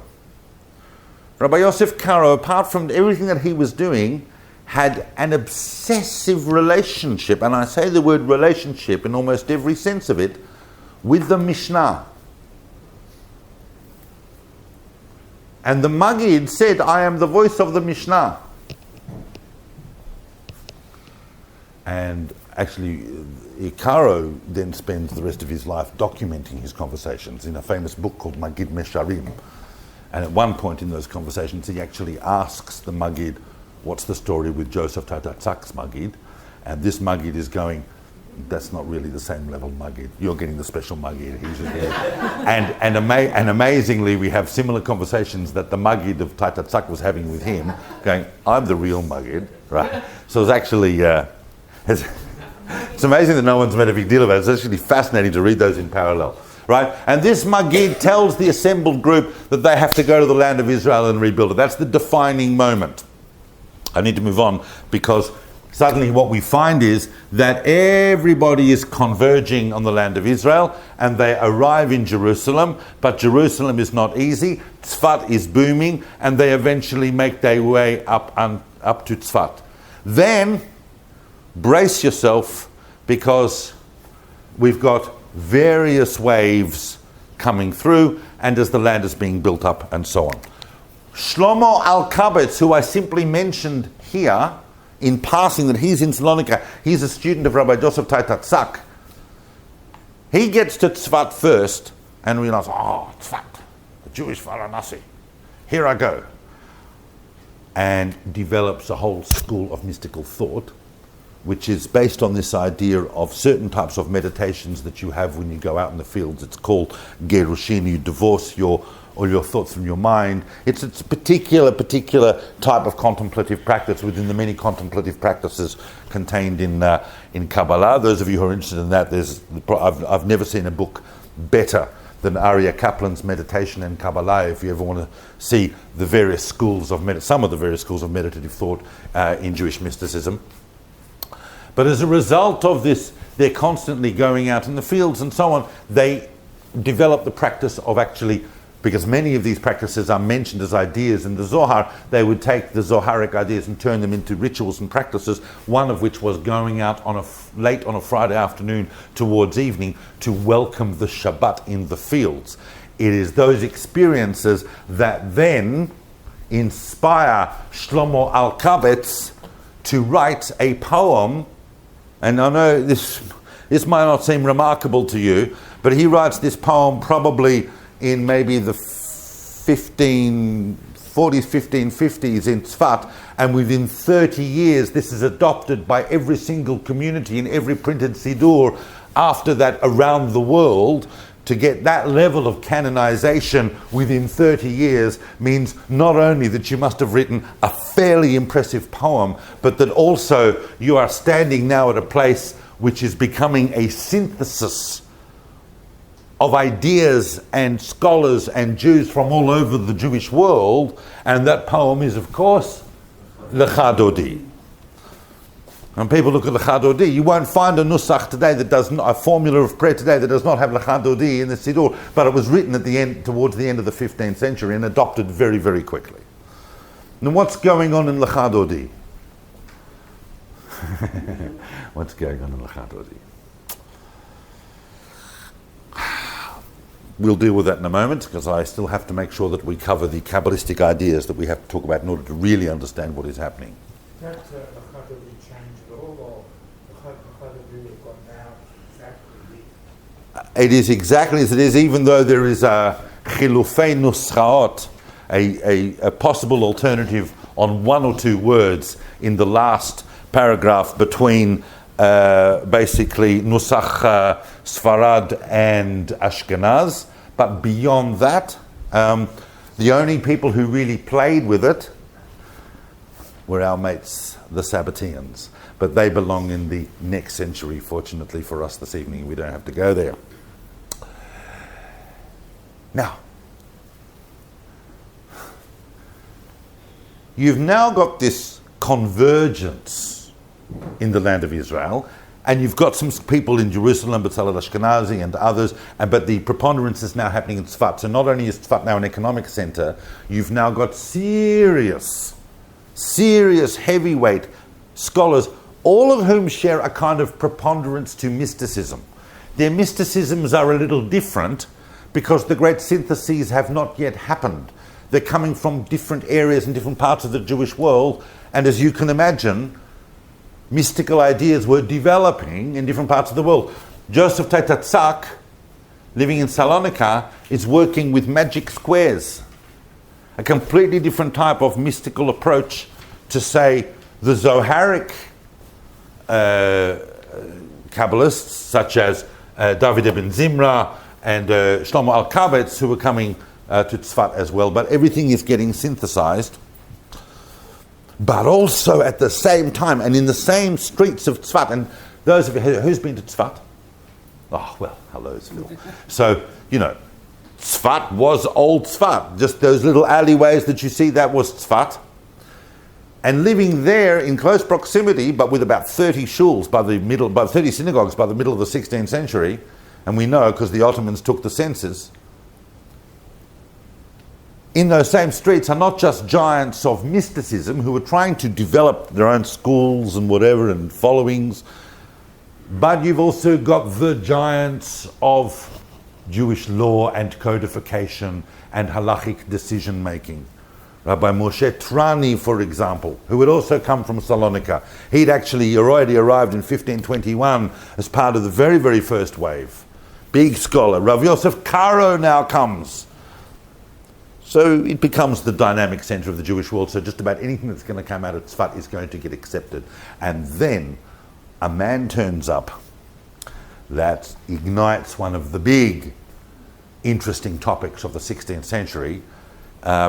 Rabbi Yosef Karo, apart from everything that he was doing, had an obsessive relationship, and I say the word relationship in almost every sense of it, with the Mishnah. And the Magid said, I am the voice of the Mishnah. And actually, Karo then spends the rest of his life documenting his conversations in a famous book called Magid Mesharim. And at one point in those conversations, he actually asks the Magid, what's the story with Joseph Taitatzak's Magid? And this Magid is going, that's not really the same level Magid. You're getting the special Magid. He's and amazingly, we have similar conversations that the Magid of Taitatzak was having with him, going, I'm the real Magid, right? So it's actually... It's amazing that no one's made a big deal about it. It's actually fascinating to read those in parallel, right? And this Magid tells the assembled group that they have to go to the land of Israel and rebuild it. That's the defining moment. I need to move on because suddenly what we find is that everybody is converging on the land of Israel and they arrive in Jerusalem, but Jerusalem is not easy. Tzfat is booming and they eventually make their way up to Tzfat. Then brace yourself because we've got various waves coming through and as the land is being built up and so on. Shlomo Alkabetz, who I simply mentioned here in passing that he's in Salonika, he's a student of Rabbi Joseph Taitatzak. He gets to Tzfat first and realizes, oh, Tzfat, the Jewish Varanasi, here I go. And develops a whole school of mystical thought, which is based on this idea of certain types of meditations that you have when you go out in the fields. It's called Gerushin. You divorce all your thoughts from your mind. It's a particular type of contemplative practice within the many contemplative practices contained in Kabbalah. Those of you who are interested in that, I've never seen a book better than Aryeh Kaplan's Meditation and Kabbalah. If you ever want to see the various schools of some of the various schools of meditative thought in Jewish mysticism. But as a result of this, they're constantly going out in the fields and so on. They develop the practice of actually, because many of these practices are mentioned as ideas in the Zohar, they would take the Zoharic ideas and turn them into rituals and practices, one of which was going out late on a Friday afternoon towards evening to welcome the Shabbat in the fields. It is those experiences that then inspire Shlomo Alkabetz to write a poem. And I know this might not seem remarkable to you, but he writes this poem probably in maybe the 1540s, 1550s in Tzfat, and within 30 years this is adopted by every single community in every printed Siddur after that around the world. To get that level of canonization within 30 years means not only that you must have written a fairly impressive poem, but that also you are standing now at a place which is becoming a synthesis of ideas and scholars and Jews from all over the Jewish world, and that poem is, of course, Lecha Dodi. And people look at Lecha Dodi, you won't find a nusach today that does not, a formula of prayer today that does not have Lecha Dodi in the Siddur, but it was written at the end, towards the end of the 15th century and adopted very, very quickly. Now what's going on in Lecha Dodi? What's going on in Lecha Dodi? We'll deal with that in a moment, because I still have to make sure that we cover the Kabbalistic ideas that we have to talk about in order to really understand what is happening. That Lachadodi changed at all, or Lachadodi we've got now exactly? It is exactly as it is, even though there is a chilufei nuschaot, a possible alternative on one or two words in the last paragraph between basically Nusach Sfarad and Ashkenaz. But beyond that, the only people who really played with it were our mates, the Sabbateans. But they belong in the next century, fortunately for us this evening. We don't have to go there. Now, you've now got this convergence in the land of Israel, and you've got some people in Jerusalem, B'Tzalel Ashkenazi and others, but the preponderance is now happening in Tzfat. So not only is Tzfat now an economic center, you've now got serious heavyweight scholars, all of whom share a kind of preponderance to mysticism. Their mysticisms are a little different because the great syntheses have not yet happened. They're coming from different areas and different parts of the Jewish world, and as you can imagine, mystical ideas were developing in different parts of the world. Joseph Taitatzak, living in Salonika, is working with magic squares, a completely different type of mystical approach to, say, the Zoharic Kabbalists, such as David ibn Zimra and Shlomo Al-Kabetz, who were coming to Tzfat as well. But everything is getting synthesized. But also at the same time, and in the same streets of Tzfat, and those of you, who's been to Tzfat? Oh, well, hello, Phil. So, Tzfat was old Tzfat. Just those little alleyways that you see, that was Tzfat. And living there in close proximity, but with about 30 shuls by 30 synagogues by the middle of the 16th century, and we know because the Ottomans took the census, in those same streets are not just giants of mysticism who were trying to develop their own schools and whatever and followings, but you've also got the giants of Jewish law and codification and halachic decision making. Rabbi Moshe Trani, for example, who had also come from Salonika. He'd actually already arrived in 1521 as part of the very, very first wave. Big scholar. Rav Yosef Karo now comes. So it becomes the dynamic center of the Jewish world. So just about anything that's going to come out of Tzfat is going to get accepted. And then a man turns up that ignites one of the big, interesting topics of the 16th century,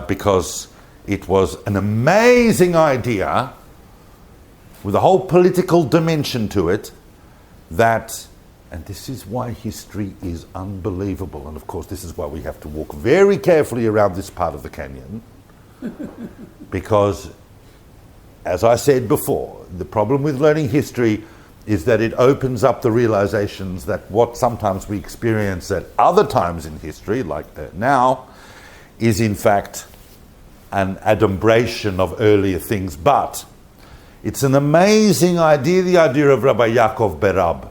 because it was an amazing idea with a whole political dimension to it that, and this is why history is unbelievable, and of course this is why we have to walk very carefully around this part of the canyon, because, as I said before, the problem with learning history is that it opens up the realizations that what sometimes we experience at other times in history, like now, is in fact an adumbration of earlier things. But it's an amazing idea, the idea of Rabbi Yaakov Berab.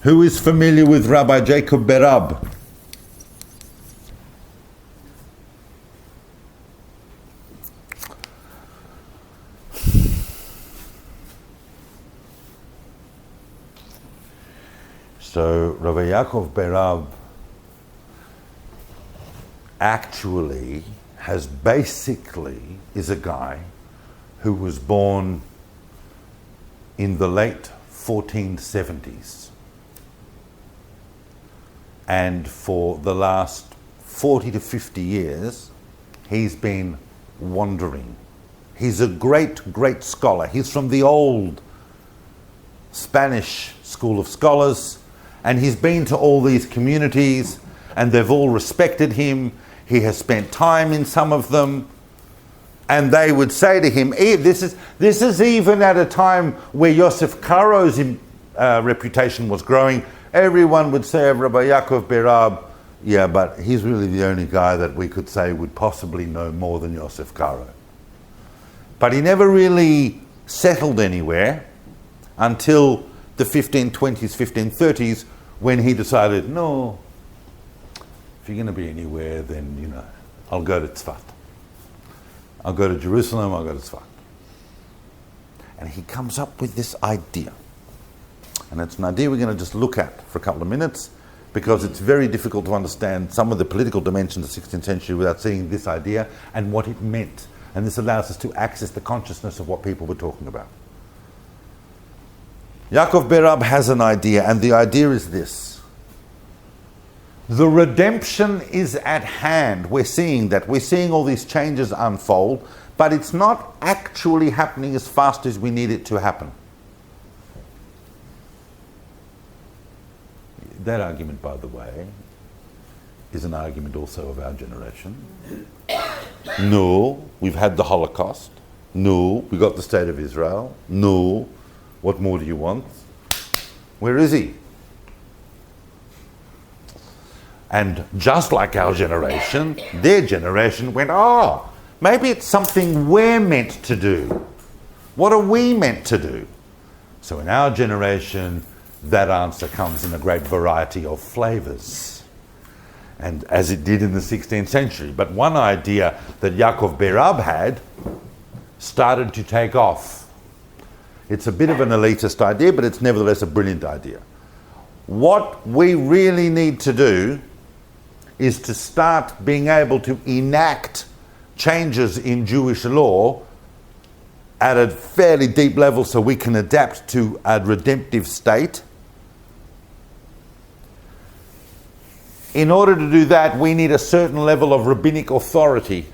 Who is familiar with Rabbi Jacob Berab? So Rabbi Yaakov Berab actually is a guy who was born in the late 1470s. And for the last 40 to 50 years, he's been wandering. He's a great, great scholar. He's from the old Spanish school of scholars, and he's been to all these communities, and they've all respected him. He has spent time in some of them, and they would say to him, this is even at a time where Yosef Karo's reputation was growing. Everyone would say of Rabbi Yaakov Berab, yeah, but he's really the only guy that we could say would possibly know more than Yosef Karo. But he never really settled anywhere until the 1520s, 1530s, when he decided, no, if you're going to be anywhere, then, I'll go to Tzfat. I'll go to Jerusalem, I'll go to Tzfat. And he comes up with this idea. And it's an idea we're going to just look at for a couple of minutes, because it's very difficult to understand some of the political dimensions of the 16th century without seeing this idea and what it meant. And this allows us to access the consciousness of what people were talking about. Yaakov Berab has an idea, and the idea is this. The redemption is at hand. We're seeing that. We're seeing all these changes unfold, but it's not actually happening as fast as we need it to happen. That argument, by the way, is an argument also of our generation. No, we've had the Holocaust. No, we got the State of Israel. No, what more do you want? Where is he? And just like our generation, their generation went, maybe it's something we're meant to do. What are we meant to do? So in our generation, that answer comes in a great variety of flavours, and as it did in the 16th century. But one idea that Yaakov Berab had started to take off. It's a bit of an elitist idea, but it's nevertheless a brilliant idea. What we really need to do is to start being able to enact changes in Jewish law at a fairly deep level so we can adapt to a redemptive state. In order to do that, we need a certain level of rabbinic authority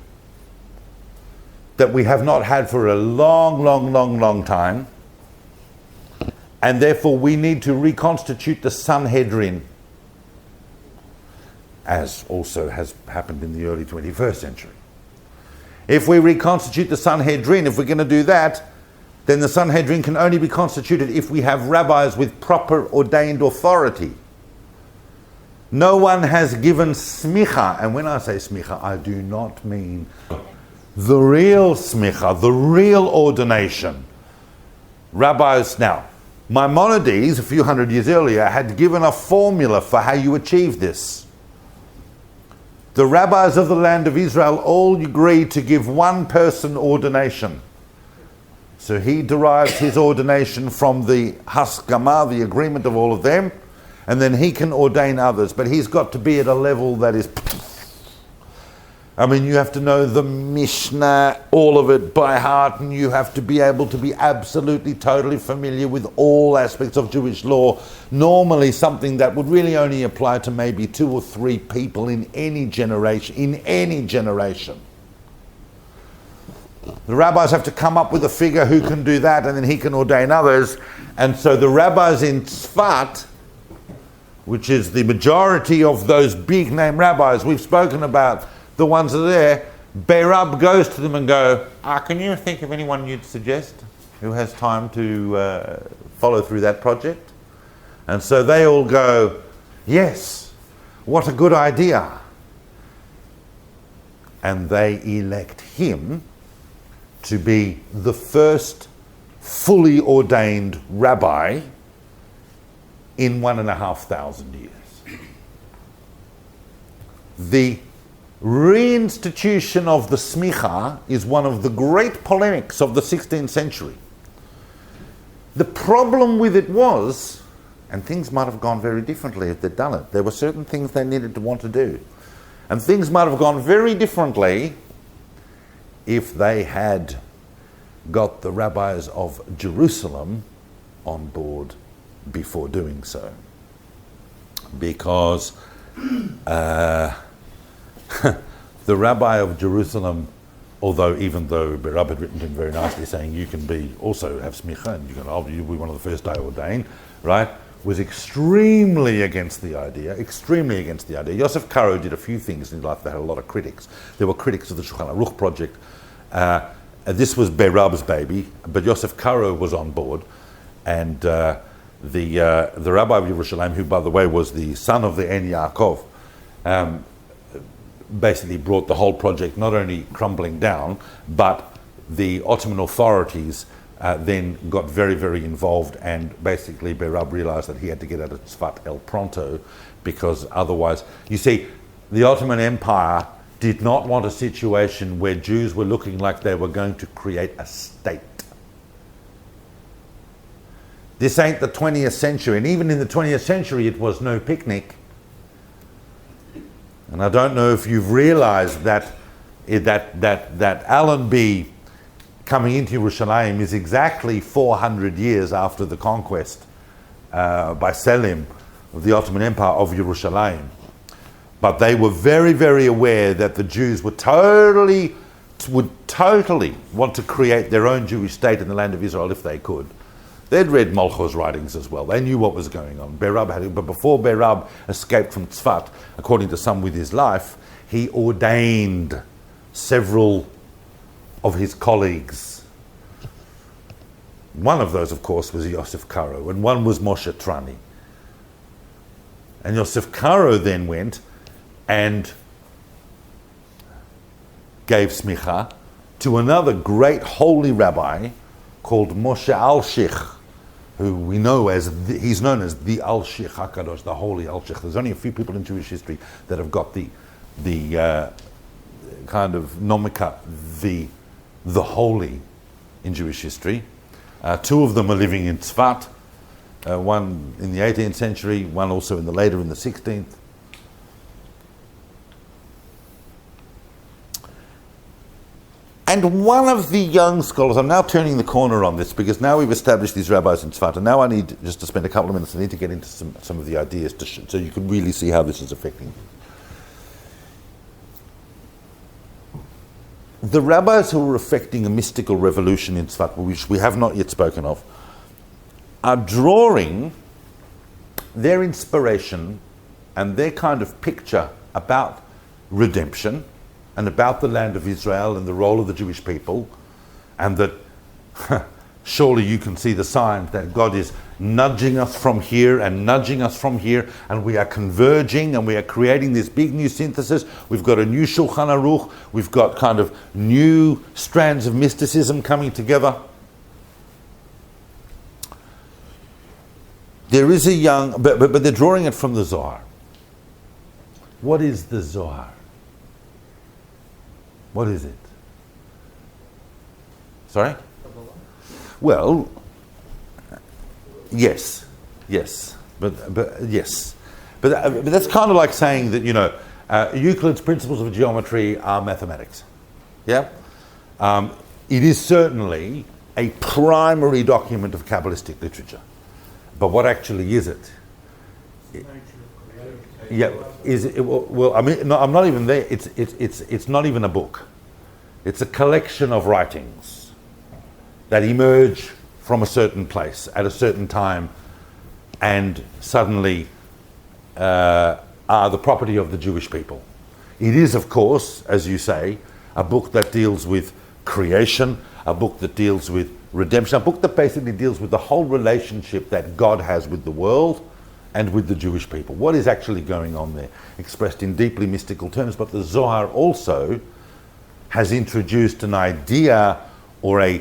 that we have not had for a long time. And therefore we need to reconstitute the Sanhedrin, as also has happened in the early 21st century. If we reconstitute the Sanhedrin, if we're going to do that, then the Sanhedrin can only be constituted if we have rabbis with proper ordained authority. No one has given smicha, and when I say smicha, I do not mean the real smicha, the real ordination. Rabbis, now, Maimonides, a few hundred years earlier, had given a formula for how you achieve this. The rabbis of the land of Israel all agreed to give one person ordination. So he derives his ordination from the haskama, the agreement of all of them, and then he can ordain others. But he's got to be at a level that is... you have to know the Mishnah, all of it by heart, and you have to be able to be absolutely, totally familiar with all aspects of Jewish law. Normally something that would really only apply to maybe 2 or 3 people in any generation, The rabbis have to come up with a figure who can do that, and then he can ordain others. And so the rabbis in Tzfat, which is the majority of those big name rabbis we've spoken about, the ones that are there, Berab goes to them and go, can you think of anyone you'd suggest who has time to follow through that project? And so they all go, yes, what a good idea. And they elect him to be the first fully ordained rabbi in 1,500 years. The reinstitution of the smicha is one of the great polemics of the 16th century. The problem with it was, and things might have gone very differently if they'd done it, there were certain things they needed to want to do. And things might have gone very differently if they had got the rabbis of Jerusalem on board before doing so. Because the rabbi of Jerusalem although even though Berab had written to him very nicely saying you can be also have smicha and you'll be one of the first I ordain, right, was extremely against the idea. Yosef Karo did a few things in his life that had a lot of critics. There were critics of the Shulchan Aruch project. This was Berab's baby, but Yosef Karo was on board, and the Rabbi of Yerushalayim, who by the way was the son of the En Yaakov, basically brought the whole project not only crumbling down, but the Ottoman authorities then got very, very involved, and basically Berab realized that he had to get out of Tzfat el pronto, because otherwise, you see, the Ottoman Empire did not want a situation where Jews were looking like they were going to create a state. This ain't the 20th century, and even in the 20th century it was no picnic. And I don't know if you've realized that Allenby coming into Yerushalayim is exactly 400 years after the conquest by Selim of the Ottoman Empire of Yerushalayim. But they were very, very aware that the Jews would totally want to create their own Jewish state in the land of Israel if they could. They'd read Molcho's writings as well. They knew what was going on. But before Berab escaped from Tzfat, according to some with his life, he ordained several of his colleagues. One of those, of course, was Yosef Karo, and one was Moshe Trani. And Yosef Karo then went and gave smicha to another great holy rabbi called Moshe Alshich, who we know as, he's known as the Alshich HaKadosh, the holy Alshich. There's only a few people in Jewish history that have got the kind of nomica, the holy in Jewish history. Two of them are living in Tzfat, one in the 18th century, one also in the 16th. And one of the young scholars, I'm now turning the corner on this because now we've established these rabbis in Tzfat, and now I need just to spend a couple of minutes, I need to get into some of the ideas so you can really see how this is affecting. The rabbis who are effecting a mystical revolution in Tzfat, which we have not yet spoken of, are drawing their inspiration and their kind of picture about redemption and about the land of Israel and the role of the Jewish people, and that surely you can see the signs that God is nudging us from here and nudging us from here, and we are converging and we are creating this big new synthesis. We've got a new Shulchan Aruch, we've got kind of new strands of mysticism coming together. There is a young, but they're drawing it from the Zohar. What is the Zohar? What is it? Sorry? Well, yes, but yes, but that's kind of like saying that Euclid's principles of geometry are mathematics. Yeah, it is certainly a primary document of Kabbalistic literature, but what actually is it? Yeah, is it? Well, I mean, no, I'm not even there. It's not even a book. It's a collection of writings that emerge from a certain place at a certain time, and suddenly are the property of the Jewish people. It is, of course, as you say, a book that deals with creation, a book that deals with redemption, a book that basically deals with the whole relationship that God has with the world and with the Jewish people. What is actually going on there, expressed in deeply mystical terms. But the Zohar also has introduced an idea or a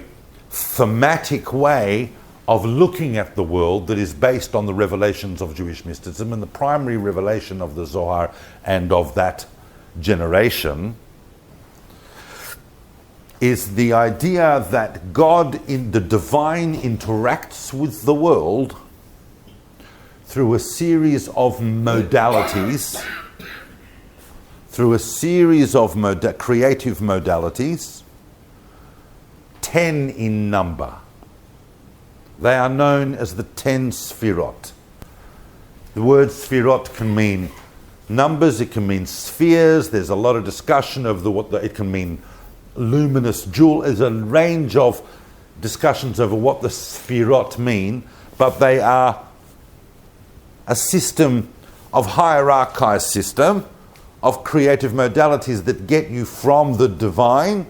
thematic way of looking at the world that is based on the revelations of Jewish mysticism. And the primary revelation of the Zohar and of that generation is the idea that God in the divine interacts with the world through a series of modalities, creative modalities, 10 in number. They are known as the 10 Sfirot. The word Sfirot can mean numbers, it can mean spheres. There's a lot of discussion of it can mean luminous jewel. There's a range of discussions over what the Sphirot mean, but they are a system of hierarchized system of creative modalities that get you from the divine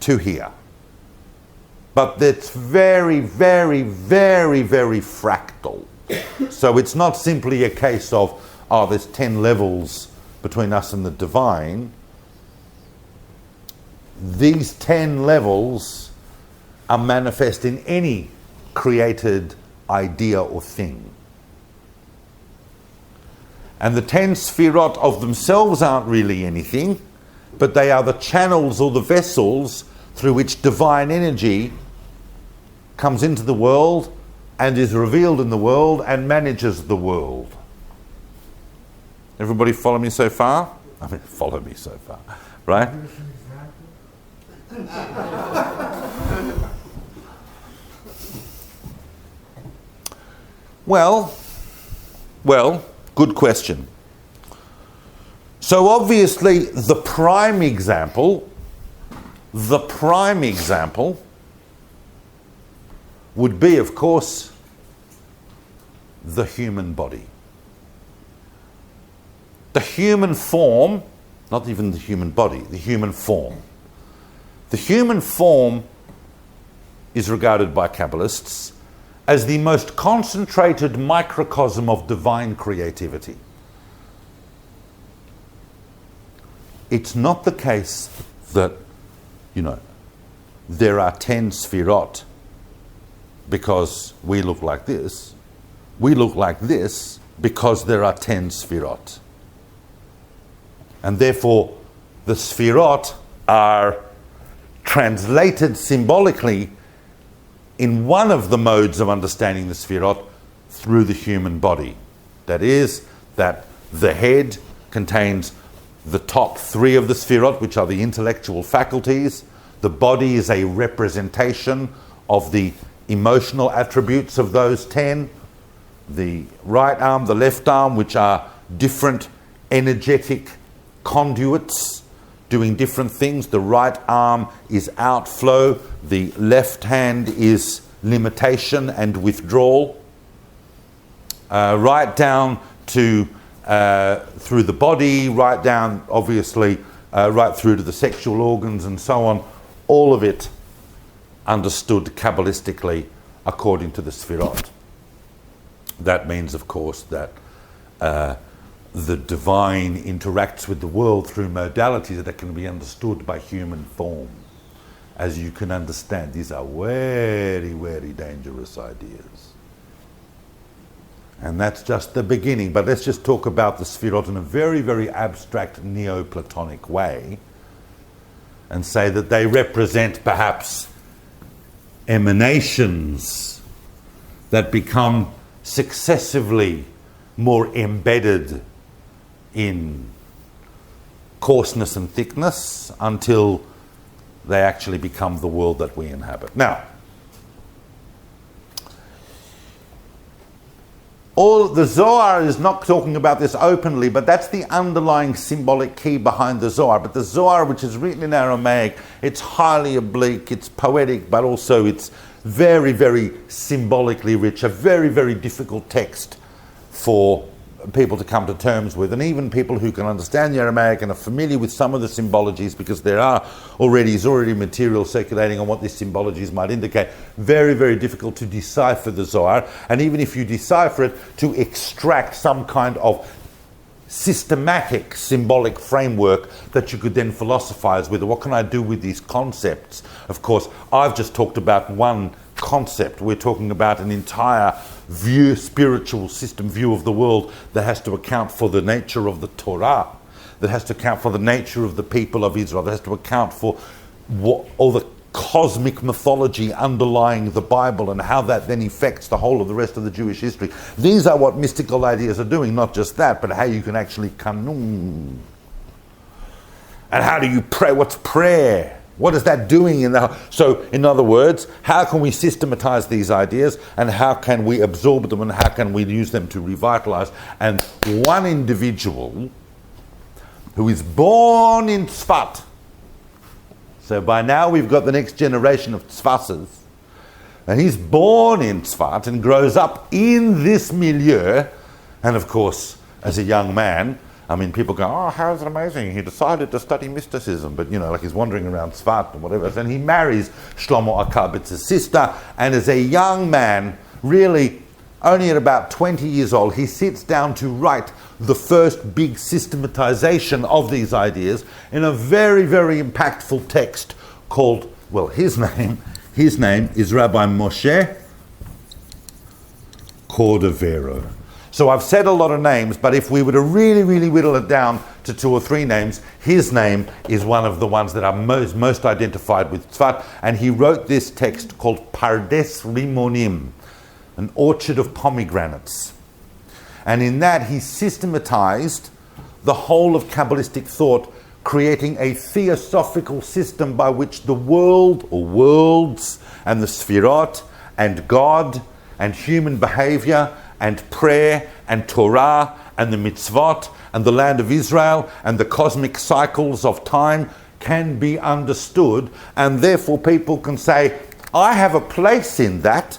to here. But it's very, very, very, very fractal. So it's not simply a case of, there's 10 levels between us and the divine. These 10 levels are manifest in any created idea or thing. And the 10 Sphirot of themselves aren't really anything, but they are the channels or the vessels through which divine energy comes into the world and is revealed in the world and manages the world. Everybody follow me so far? I mean, follow me so far, right? Well, good question. So obviously the prime example would be, of course, the human body. The human form, not even the human body, the human form. The human form is regarded by Kabbalists as the most concentrated microcosm of divine creativity. It's not the case that, there are 10 Sphirot because we look like this. We look like this because there are 10 Sphirot. And therefore, the Sphirot are translated symbolically in one of the modes of understanding the Sphirot through the human body. That is, that the head contains the top 3 of the Sphirot, which are the intellectual faculties. The body is a representation of the emotional attributes of those 10. The right arm, the left arm, which are different energetic conduits doing different things. The right arm is outflow. The left hand is limitation and withdrawal. Right down to through the body, right down, obviously, right through to the sexual organs and so on. All of it understood Kabbalistically according to the Sphirot. That means, of course, that the divine interacts with the world through modalities that can be understood by human form. As you can understand, these are very, very dangerous ideas. And that's just the beginning. But let's just talk about the Sphirot in a very, very abstract Neoplatonic way and say that they represent perhaps emanations that become successively more embedded in coarseness and thickness until they actually become the world that we inhabit. Now, all the Zohar is not talking about this openly, but that's the underlying symbolic key behind the Zohar. But the Zohar, which is written in Aramaic, it's highly oblique, it's poetic, but also it's very, very symbolically rich, a very, very difficult text for people to come to terms with, and even people who can understand the Aramaic and are familiar with some of the symbologies, because there is already material circulating on what these symbologies might indicate. Very, very difficult to decipher the Zohar, and even if you decipher it, to extract some kind of systematic symbolic framework that you could then philosophize with. What can I do with these concepts? Of course, I've just talked about one concept. We're talking about an entire view, spiritual system view of the world that has to account for the nature of the Torah, that has to account for the nature of the people of Israel, that has to account for all the cosmic mythology underlying the Bible and how that then affects the whole of the rest of the Jewish history. These are what mystical ideas are doing, not just that, but how you can actually kanun. And how do you pray? What's prayer? What is that doing in the... So, in other words, how can we systematize these ideas, and how can we absorb them, and how can we use them to revitalize? And one individual who is born in Tzfat So by now we've got the next generation of Tzvases, and he's born in Tzvat and grows up in this milieu. And of course, as a young man, I mean, people go, oh, how is it amazing? He decided to study mysticism, but like he's wandering around Tzvat and whatever. And he marries Shlomo Akabitz's sister, and as a young man, really only at about 20 years old, he sits down to write the first big systematization of these ideas in a very, very impactful text called, well, his name is Rabbi Moshe Cordovero. So I've said a lot of names, but if we were to really, really whittle it down to 2 or 3 names, his name is one of the ones that are most identified with Tzvat, and he wrote this text called Pardes Rimonim, an orchard of pomegranates. And in that he systematized the whole of Kabbalistic thought, creating a theosophical system by which the world, or worlds, and the Sfirot, and God, and human behavior, and prayer, and Torah, and the mitzvot, and the land of Israel, and the cosmic cycles of time can be understood, and therefore people can say, I have a place in that,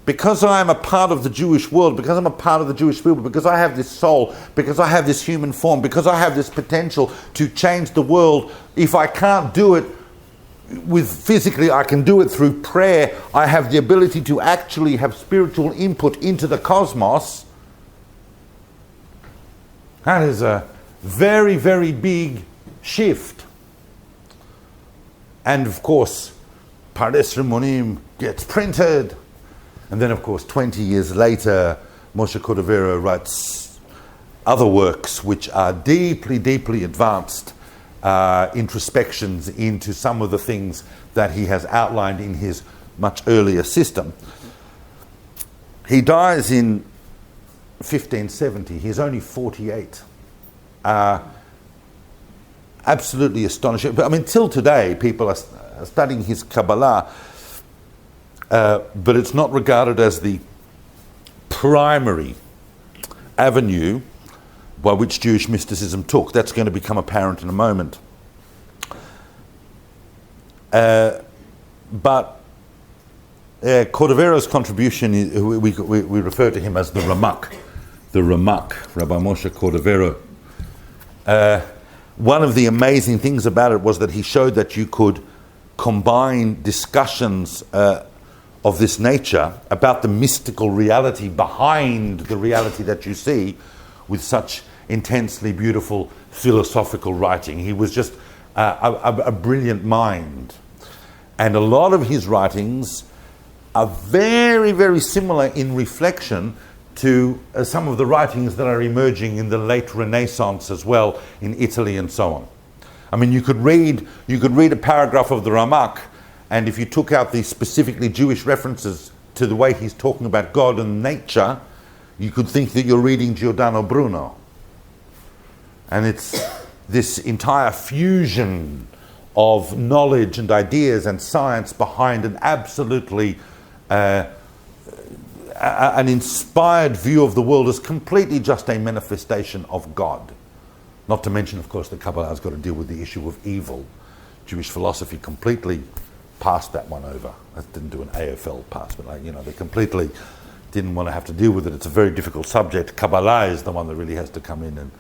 because I am a part of the Jewish world, because I'm a part of the Jewish people, because I have this soul, because I have this human form, because I have this potential to change the world. If I can't do it with physically, I can do it through prayer. I have the ability to actually have spiritual input into the cosmos. That is a very, very big shift. And of course, Pardes Rimonim gets printed. And then, of course, 20 years later, Moshe Cordovero writes other works which are deeply, deeply advanced introspections into some of the things that he has outlined in his much earlier system. He dies in 1570. He's only 48. Absolutely astonishing. But I mean, till today, people are studying his Kabbalah, but it's not regarded as the primary avenue by which Jewish mysticism took. That's going to become apparent in a moment. But Cordovero's contribution, we refer to him as the Ramak, Rabbi Moshe Cordovero. One of the amazing things about it was that he showed that you could combine discussions of this nature about the mystical reality behind the reality that you see with such intensely beautiful philosophical writing. He was just a brilliant mind. And a lot of his writings are very, very similar in reflection to some of the writings that are emerging in the late Renaissance as well in Italy and so on. I mean, you could read a paragraph of the Ramak, and if you took out the specifically Jewish references to the way he's talking about God and nature, you could think that you're reading Giordano Bruno. And it's this entire fusion of knowledge and ideas and science behind an absolutely an inspired view of the world as completely just a manifestation of God. Not to mention, of course, that Kabbalah has got to deal with the issue of evil. Jewish philosophy completely passed that one over. That didn't do an AFL pass, but they completely didn't want to have to deal with it. It's a very difficult subject. Kabbalah is the one that really has to come in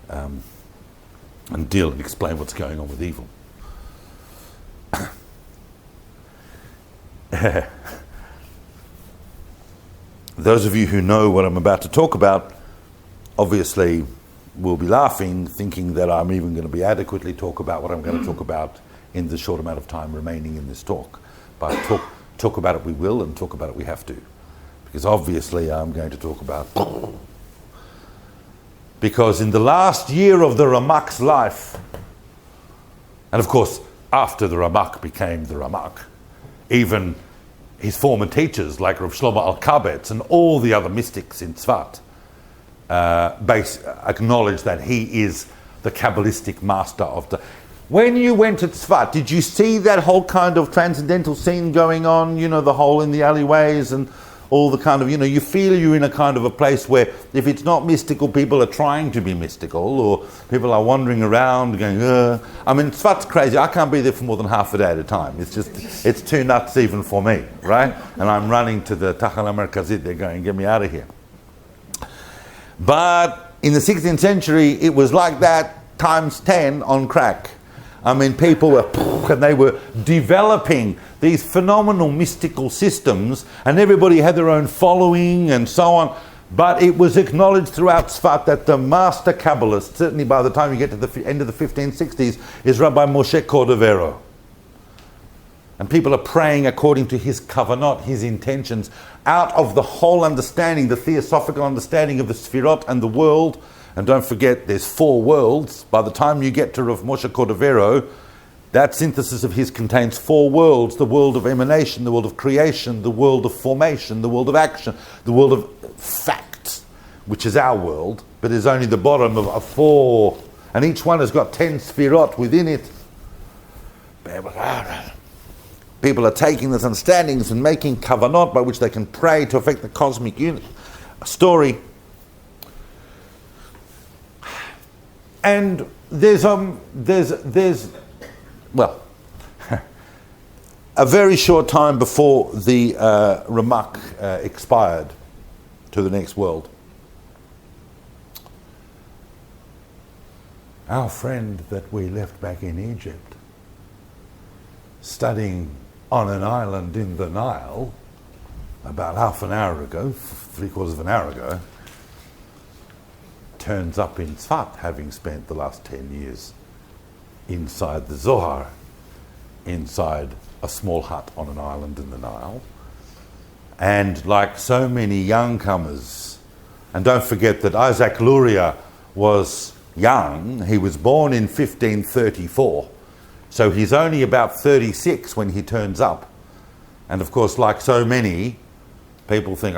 and deal and explain what's going on with evil. Those of you who know what I'm about to talk about obviously will be laughing, thinking that I'm even going to be adequately talk about what I'm going to talk about in the short amount of time remaining in this talk. But talk about it we will, and talk about it we have to. Because obviously I'm going to talk about... Because in the last year of the Ramak's life, and of course after the Ramak became the Ramak, even his former teachers like Rav Shlomo Alkabetz and all the other mystics in Tzvat acknowledge that he is the Kabbalistic master of the... When you went to Tzvat, did you see that whole kind of transcendental scene going on, the hole in the alleyways and all the kind of, you feel you're in a kind of a place where if it's not mystical, people are trying to be mystical, or people are wandering around going, I mean, Tzfat's crazy. I can't be there for more than half a day at a time. It's too nuts even for me, right? And I'm running to the Tachana Merkazit. They're going, get me out of here. But in the 16th century, it was like that times 10 on crack. I mean, people were, and they were developing these phenomenal mystical systems, and everybody had their own following and so on. But it was acknowledged throughout Tzfat that the master Kabbalist, certainly by the time you get to the end of the 1560s, is Rabbi Moshe Cordovero. And people are praying according to his kavanot, his intentions, out of the whole understanding, the theosophical understanding of the Sfirot and the world. And don't forget, there's 4 worlds. By the time you get to Rav Moshe Cordovero, that synthesis of his contains 4 worlds: the world of emanation, the world of creation, the world of formation, the world of action, the world of facts, which is our world, but is only the bottom of a 4. And each one has got 10 Sfirot within it. People are taking these understandings and making kavanot by which they can pray to affect the cosmic story. And there's a very short time before the Ramak expired to the next world. Our friend that we left back in Egypt, studying on an island in the Nile about half an hour ago, 3/4 of an hour ago, turns up in Tzfat, having spent the last 10 years inside the Zohar, inside a small hut on an island in the Nile. And like so many young comers, and don't forget that Isaac Luria was young. He was born in 1534, so he's only about 36 when he turns up. And of course, like so many, people think,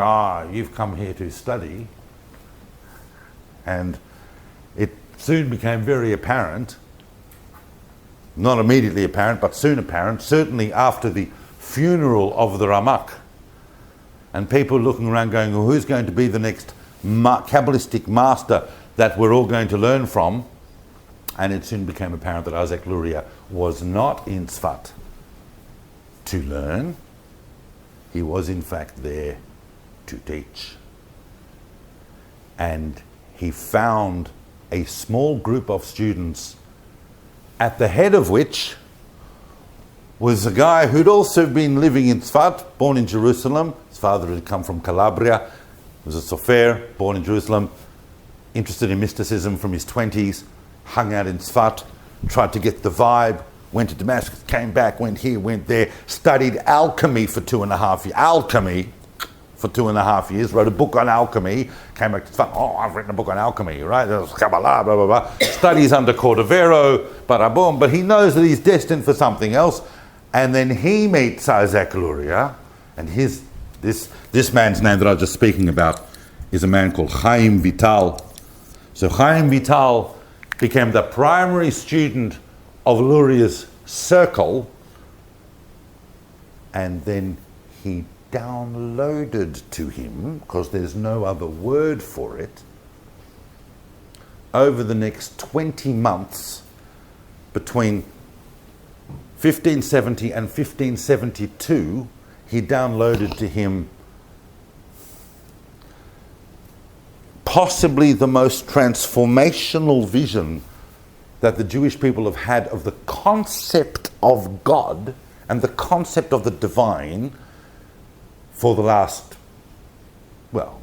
you've come here to study. And it soon became very apparent, not immediately apparent, but soon apparent, certainly after the funeral of the Ramak, and people looking around going, well, who's going to be the next Kabbalistic master that we're all going to learn from? And it soon became apparent that Isaac Luria was not in Tzfat to learn. He was in fact there to teach. And he found a small group of students, at the head of which was a guy who'd also been living in Tzfat, born in Jerusalem. His father had come from Calabria. He was a sofer, born in Jerusalem, interested in mysticism from his 20s, hung out in Tzfat, tried to get the vibe, went to Damascus, came back, went here, went there, studied alchemy for 2.5 years. For 2.5 years, wrote a book on alchemy, came back to Tzfat, I've written a book on alchemy, right? There's Kabbalah, blah, blah, blah. Studies under Cordovero, bada-boom, but he knows that he's destined for something else. And then he meets Isaac Luria, and this man's name that I was just speaking about is a man called Chaim Vital. So Chaim Vital became the primary student of Luria's circle, and then he downloaded to him, because there's no other word for it, over the next 20 months between 1570 and 1572, he downloaded to him possibly the most transformational vision that the Jewish people have had of the concept of God and the concept of the divine for the last,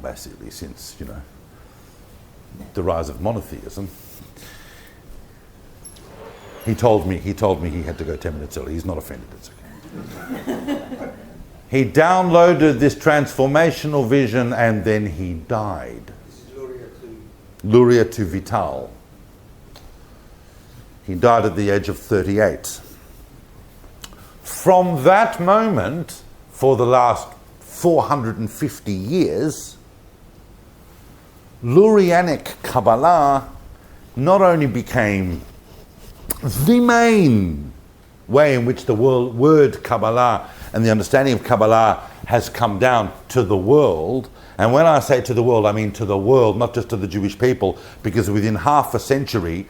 basically since, the rise of monotheism. He told me he had to go 10 minutes early. He's not offended, it's okay. He downloaded this transformational vision and then he died. This is Luria to Vital. He died at the age of 38. From that moment, for the last 450 years, Lurianic Kabbalah not only became the main way in which the word Kabbalah and the understanding of Kabbalah has come down to the world. And when I say to the world, I mean to the world, not just to the Jewish people, because within half a century,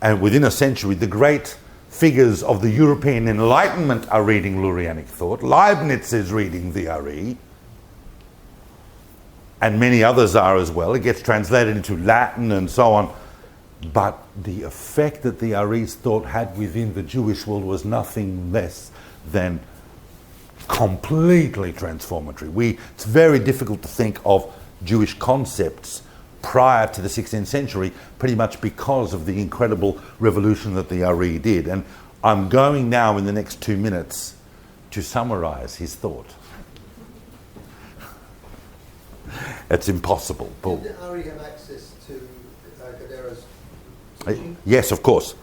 and within a century, the great figures of the European Enlightenment are reading Lurianic thought. Leibniz is reading the Ari, and many others are as well. It gets translated into Latin and so on. But the effect that the Ari's thought had within the Jewish world was nothing less than completely transformatory. It's very difficult to think of Jewish concepts prior to the 16th century, pretty much because of the incredible revolution that the Ari did. And I'm going now in the next 2 minutes to summarize his thought. It's impossible, Paul. Did the Ari have access to Gadara's teaching? Yes, of course.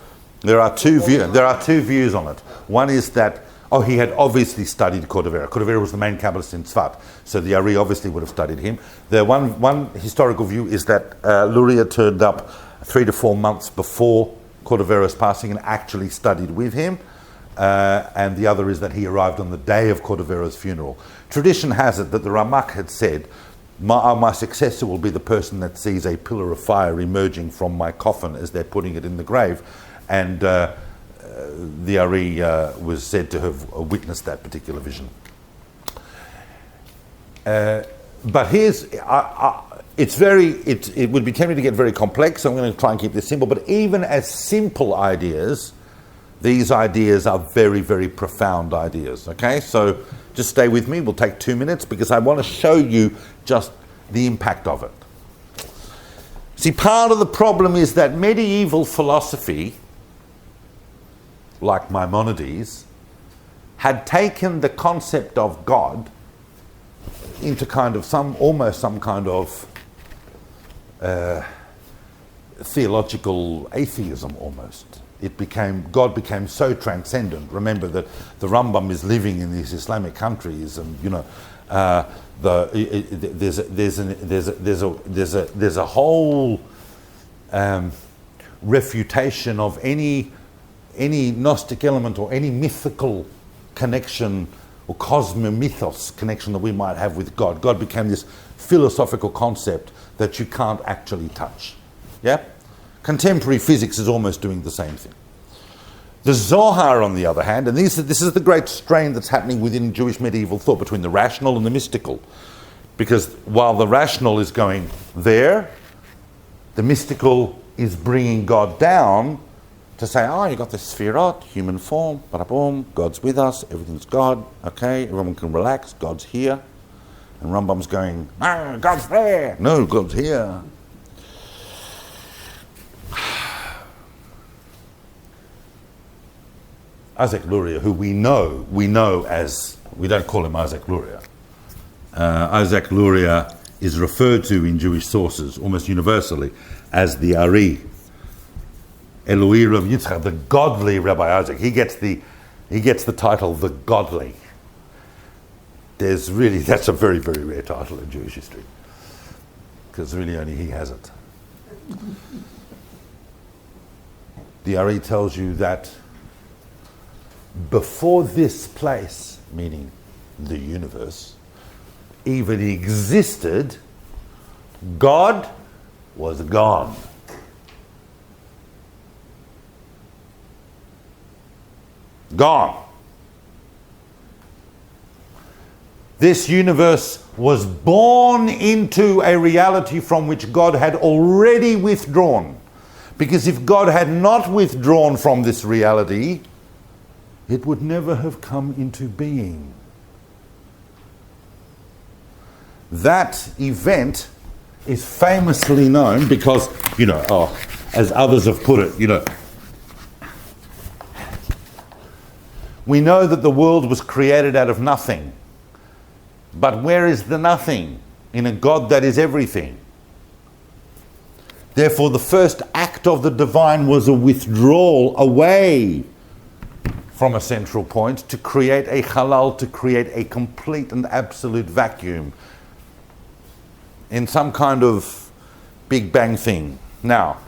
There are two views on it. One is that he had obviously studied Cordovera. Cordovera was the main Kabbalist in Tzfat, so the Ari obviously would have studied him. The one historical view is that Luria turned up 3 to 4 months before Cordovera's passing and actually studied with him. And the other is that he arrived on the day of Cordovera's funeral. Tradition has it that the Ramak had said, my successor will be the person that sees a pillar of fire emerging from my coffin as they're putting it in the grave. And the Ari was said to have witnessed that particular vision. But here's, it would be tempting to get very complex, so I'm going to try and keep this simple. But even as simple ideas, these ideas are very, very profound ideas. Okay, so just stay with me. We'll take 2 minutes because I want to show you just the impact of it. See, part of the problem is that medieval philosophy, like Maimonides, had taken the concept of God into kind of some kind of theological atheism almost. God became so transcendent. Remember that the Rambam is living in these Islamic countries, and there's a whole refutation of any Gnostic element or any mythical connection or cosmomythos connection that we might have with God. God became this philosophical concept that you can't actually touch. Yeah? Contemporary physics is almost doing the same thing. The Zohar, on the other hand, and this is the great strain that's happening within Jewish medieval thought between the rational and the mystical. Because while the rational is going there, the mystical is bringing God down to say, you got this Sphirot, human form, bada-boom, God's with us, everything's God, okay, everyone can relax, God's here. And Rambam's going, God's there. No, God's here. Isaac Luria, who we know as, we don't call him Isaac Luria. Isaac Luria is referred to in Jewish sources almost universally as the Ari, Elohir of Yitzchak, the godly Rabbi Isaac. He gets the title the godly. That's a very, very rare title in Jewish history, because really only he has it. The Ari tells you that before this place, meaning the universe, even existed, God was gone. Gone. This universe was born into a reality from which God had already withdrawn. Because if God had not withdrawn from this reality, it would never have come into being. That event is famously known because, as others have put it, we know that the world was created out of nothing. But where is the nothing in a God that is everything? Therefore, the first act of the divine was a withdrawal away from a central point to create a halal, to create a complete and absolute vacuum in some kind of Big Bang thing. Now,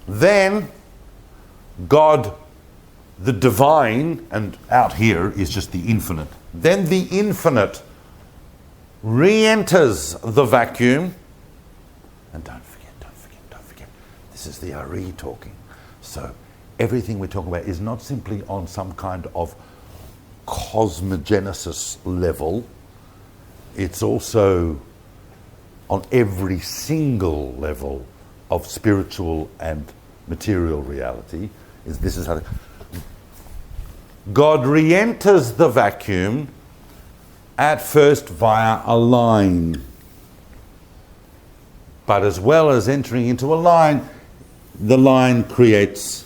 then God the divine, and out here is just the infinite. Then the infinite re-enters the vacuum. And don't forget, this is the Ari talking. So everything we're talking about is not simply on some kind of cosmogenesis level, it's also on every single level of spiritual and material reality. This is how God re-enters the vacuum at first via a line. But as well as entering into a line, the line creates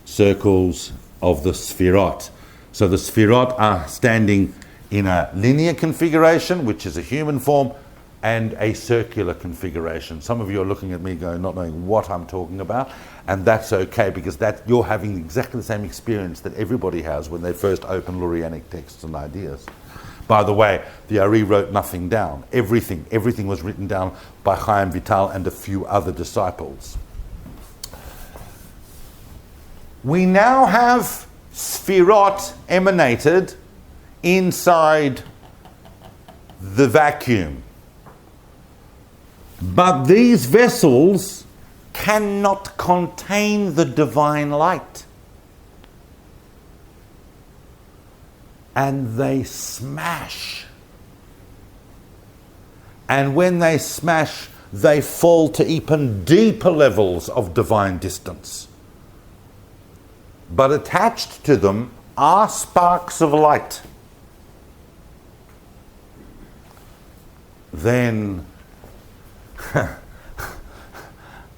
circles of the Sphirot. So the Sphirot are standing in a linear configuration, which is a human form, and a circular configuration. Some of you are looking at me going, not knowing what I'm talking about, and that's okay, because that you're having exactly the same experience that everybody has when they first open Lurianic texts and ideas. By the way, the Ari wrote nothing down. Everything was written down by Chaim Vital and a few other disciples. We now have Sphirot emanated inside the vacuum. But these vessels cannot contain the divine light. And they smash. And when they smash, they fall to even deeper levels of divine distance. But attached to them are sparks of light. Then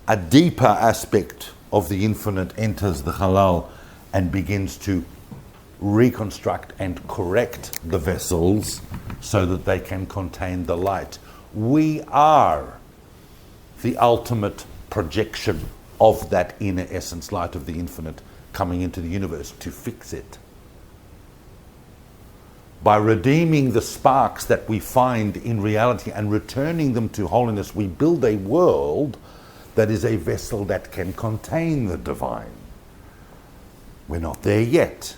a deeper aspect of the infinite enters the halal and begins to reconstruct and correct the vessels so that they can contain the light. We are the ultimate projection of that inner essence light of the infinite coming into the universe to fix it. By redeeming the sparks that we find in reality and returning them to holiness, we build a world that is a vessel that can contain the divine. We're not there yet.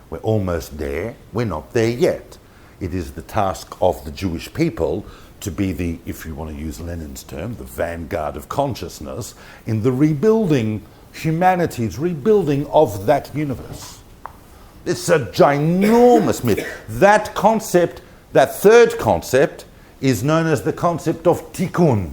We're almost there. We're not there yet. It is the task of the Jewish people to be the, if you want to use Lenin's term, the vanguard of consciousness in the rebuilding, humanity's rebuilding of that universe. It's a ginormous myth. That concept, that third concept, is known as the concept of tikkun.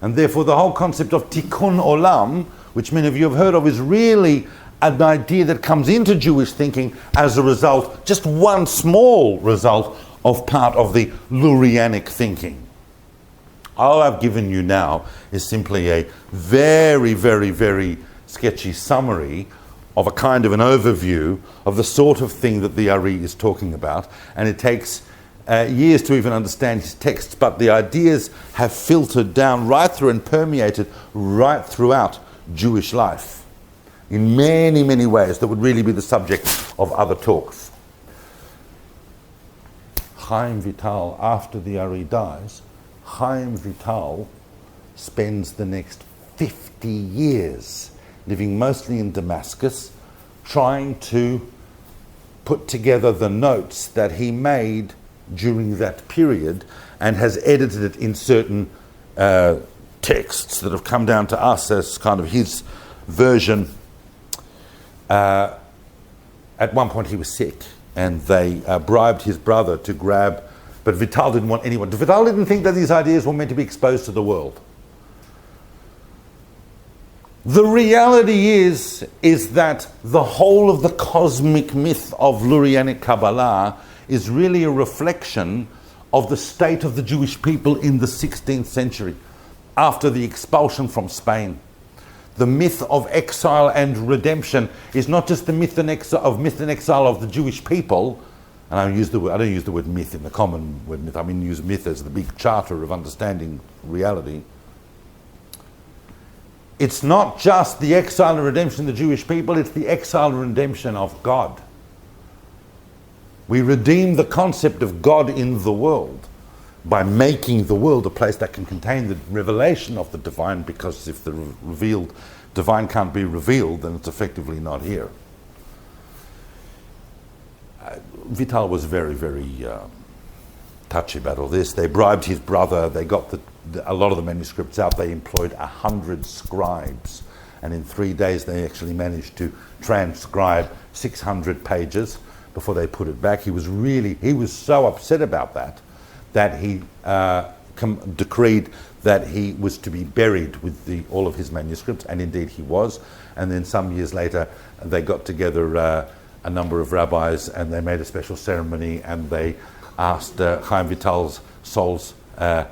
And therefore the whole concept of tikkun olam, which many of you have heard of, is really an idea that comes into Jewish thinking as a result, just one small result of part of the Lurianic thinking. All I've given you now is simply a very, very, very sketchy summary of a kind of an overview of the sort of thing that the Ari is talking about. And it takes years to even understand his texts, but the ideas have filtered down right through and permeated right throughout Jewish life in many, many ways that would really be the subject of other talks. Chaim Vital, after the Ari dies, Chaim Vital spends the next 50 years living mostly in Damascus, trying to put together the notes that he made during that period and has edited it in certain texts that have come down to us as kind of his version. At one point he was sick and they bribed his brother to grab, but Vital didn't want anyone. Vital didn't think that these ideas were meant to be exposed to the world. The reality is that the whole of the cosmic myth of Lurianic Kabbalah is really a reflection of the state of the Jewish people in the 16th century, after the expulsion from Spain. The myth of exile and redemption is not just the myth and exile of the Jewish people, and I don't use the word myth in the common word myth, I mean use myth as the big charter of understanding reality. It's not just the exile and redemption of the Jewish people, it's the exile and redemption of God. We redeem the concept of God in the world by making the world a place that can contain the revelation of the divine, because if the revealed divine can't be revealed, then it's effectively not here. Vital was very, very touchy about all this. They bribed his brother. They got a lot of the manuscripts out. They employed 100 scribes, and in 3 days they actually managed to transcribe 600 pages before they put it back. He was so upset about that he decreed that he was to be buried with all of his manuscripts, and indeed he was. And then some years later, they got together a number of rabbis, and they made a special ceremony, and they asked Chaim Vital's souls, they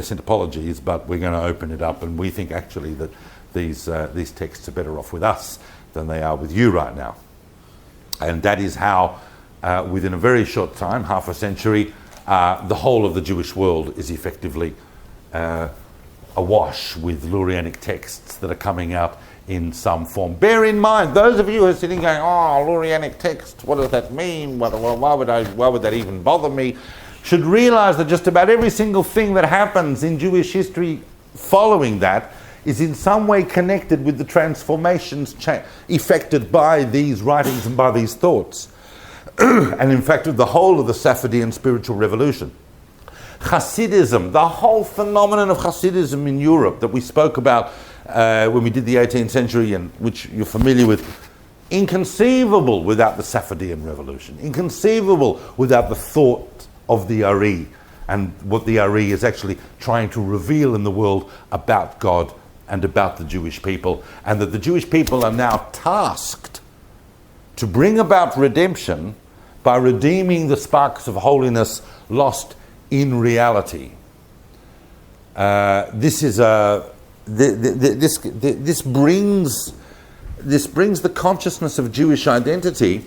sent apologies, but we're going to open it up, and we think actually that these texts are better off with us than they are with you right now. And that is how, within a very short time, half a century, the whole of the Jewish world is effectively awash with Lurianic texts that are coming out in some form. Bear in mind, those of you who are sitting going, oh, Lurianic texts, what does that mean? Why would that even bother me? Should realize that just about every single thing that happens in Jewish history following that is in some way connected with the transformations effected by these writings and by these thoughts. And in fact, the whole of the Safavidian spiritual revolution. Hasidism, the whole phenomenon of Hasidism in Europe that we spoke about when we did the 18th century, and which you're familiar with, inconceivable without the Safavidian revolution, inconceivable without the thought of the Ari and what the Ari is actually trying to reveal in the world about God and about the Jewish people, and that the Jewish people are now tasked to bring about redemption by redeeming the sparks of holiness lost in reality. This brings the consciousness of Jewish identity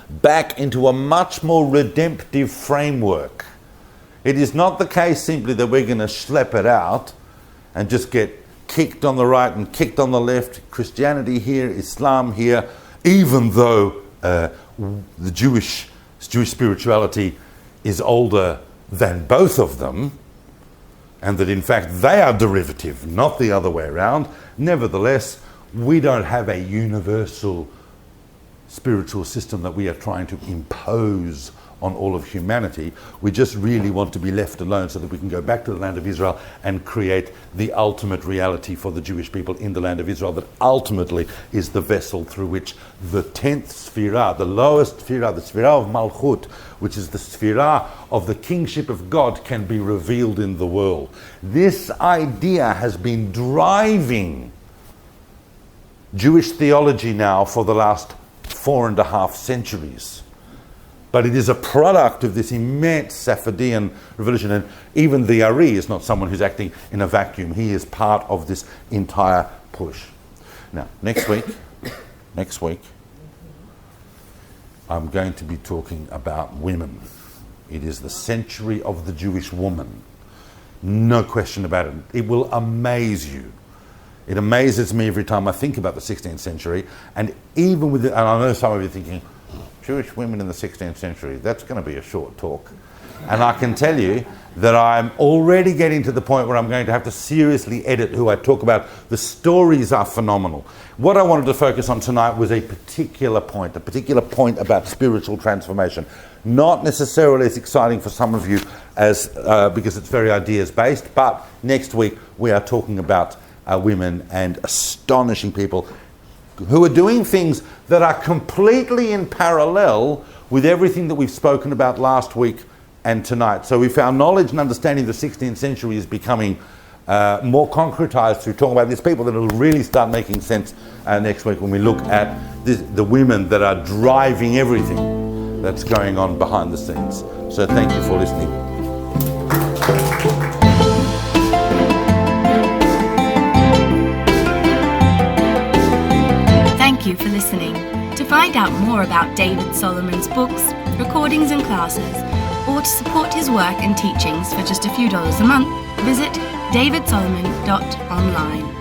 back into a much more redemptive framework. It is not the case simply that we're going to schlep it out and just get kicked on the right and kicked on the left, Christianity here, Islam here, even though the Jewish spirituality is older than both of them, and that in fact they are derivative, not the other way around. Nevertheless, we don't have a universal spiritual system that we are trying to impose on all of humanity. We just really want to be left alone so that we can go back to the land of Israel and create the ultimate reality for the Jewish people in the land of Israel, that ultimately is the vessel through which the 10th Sphirah, the lowest Sphirah, the Sphirah of Malchut, which is the Sphirah of the kingship of God, can be revealed in the world. This idea has been driving Jewish theology now for the last 4.5 centuries. But it is a product of this immense Safavidian revolution, and even the Ari is not someone who's acting in a vacuum. He is part of this entire push. Now, next week, I'm going to be talking about women. It is the century of the Jewish woman. No question about it. It will amaze you. It amazes me every time I think about the 16th century, and even with it, and I know some of you are thinking, Jewish women in the 16th century, that's going to be a short talk. And I can tell you that I'm already getting to the point where I'm going to have to seriously edit who I talk about. The stories are phenomenal. What I wanted to focus on tonight was a particular point about spiritual transformation. Not necessarily as exciting for some of you as because it's very ideas-based, but next week we are talking about women and astonishing people who are doing things that are completely in parallel with everything that we've spoken about last week and tonight. So if our knowledge and understanding of the 16th century is becoming more concretized through talking about these people, then it'll really start making sense next week when we look at the women that are driving everything that's going on behind the scenes. So thank you for listening. Thank you for listening. To find out more about David Solomon's books, recordings and classes, or to support his work and teachings for just a few dollars a month, visit davidsolomon.online.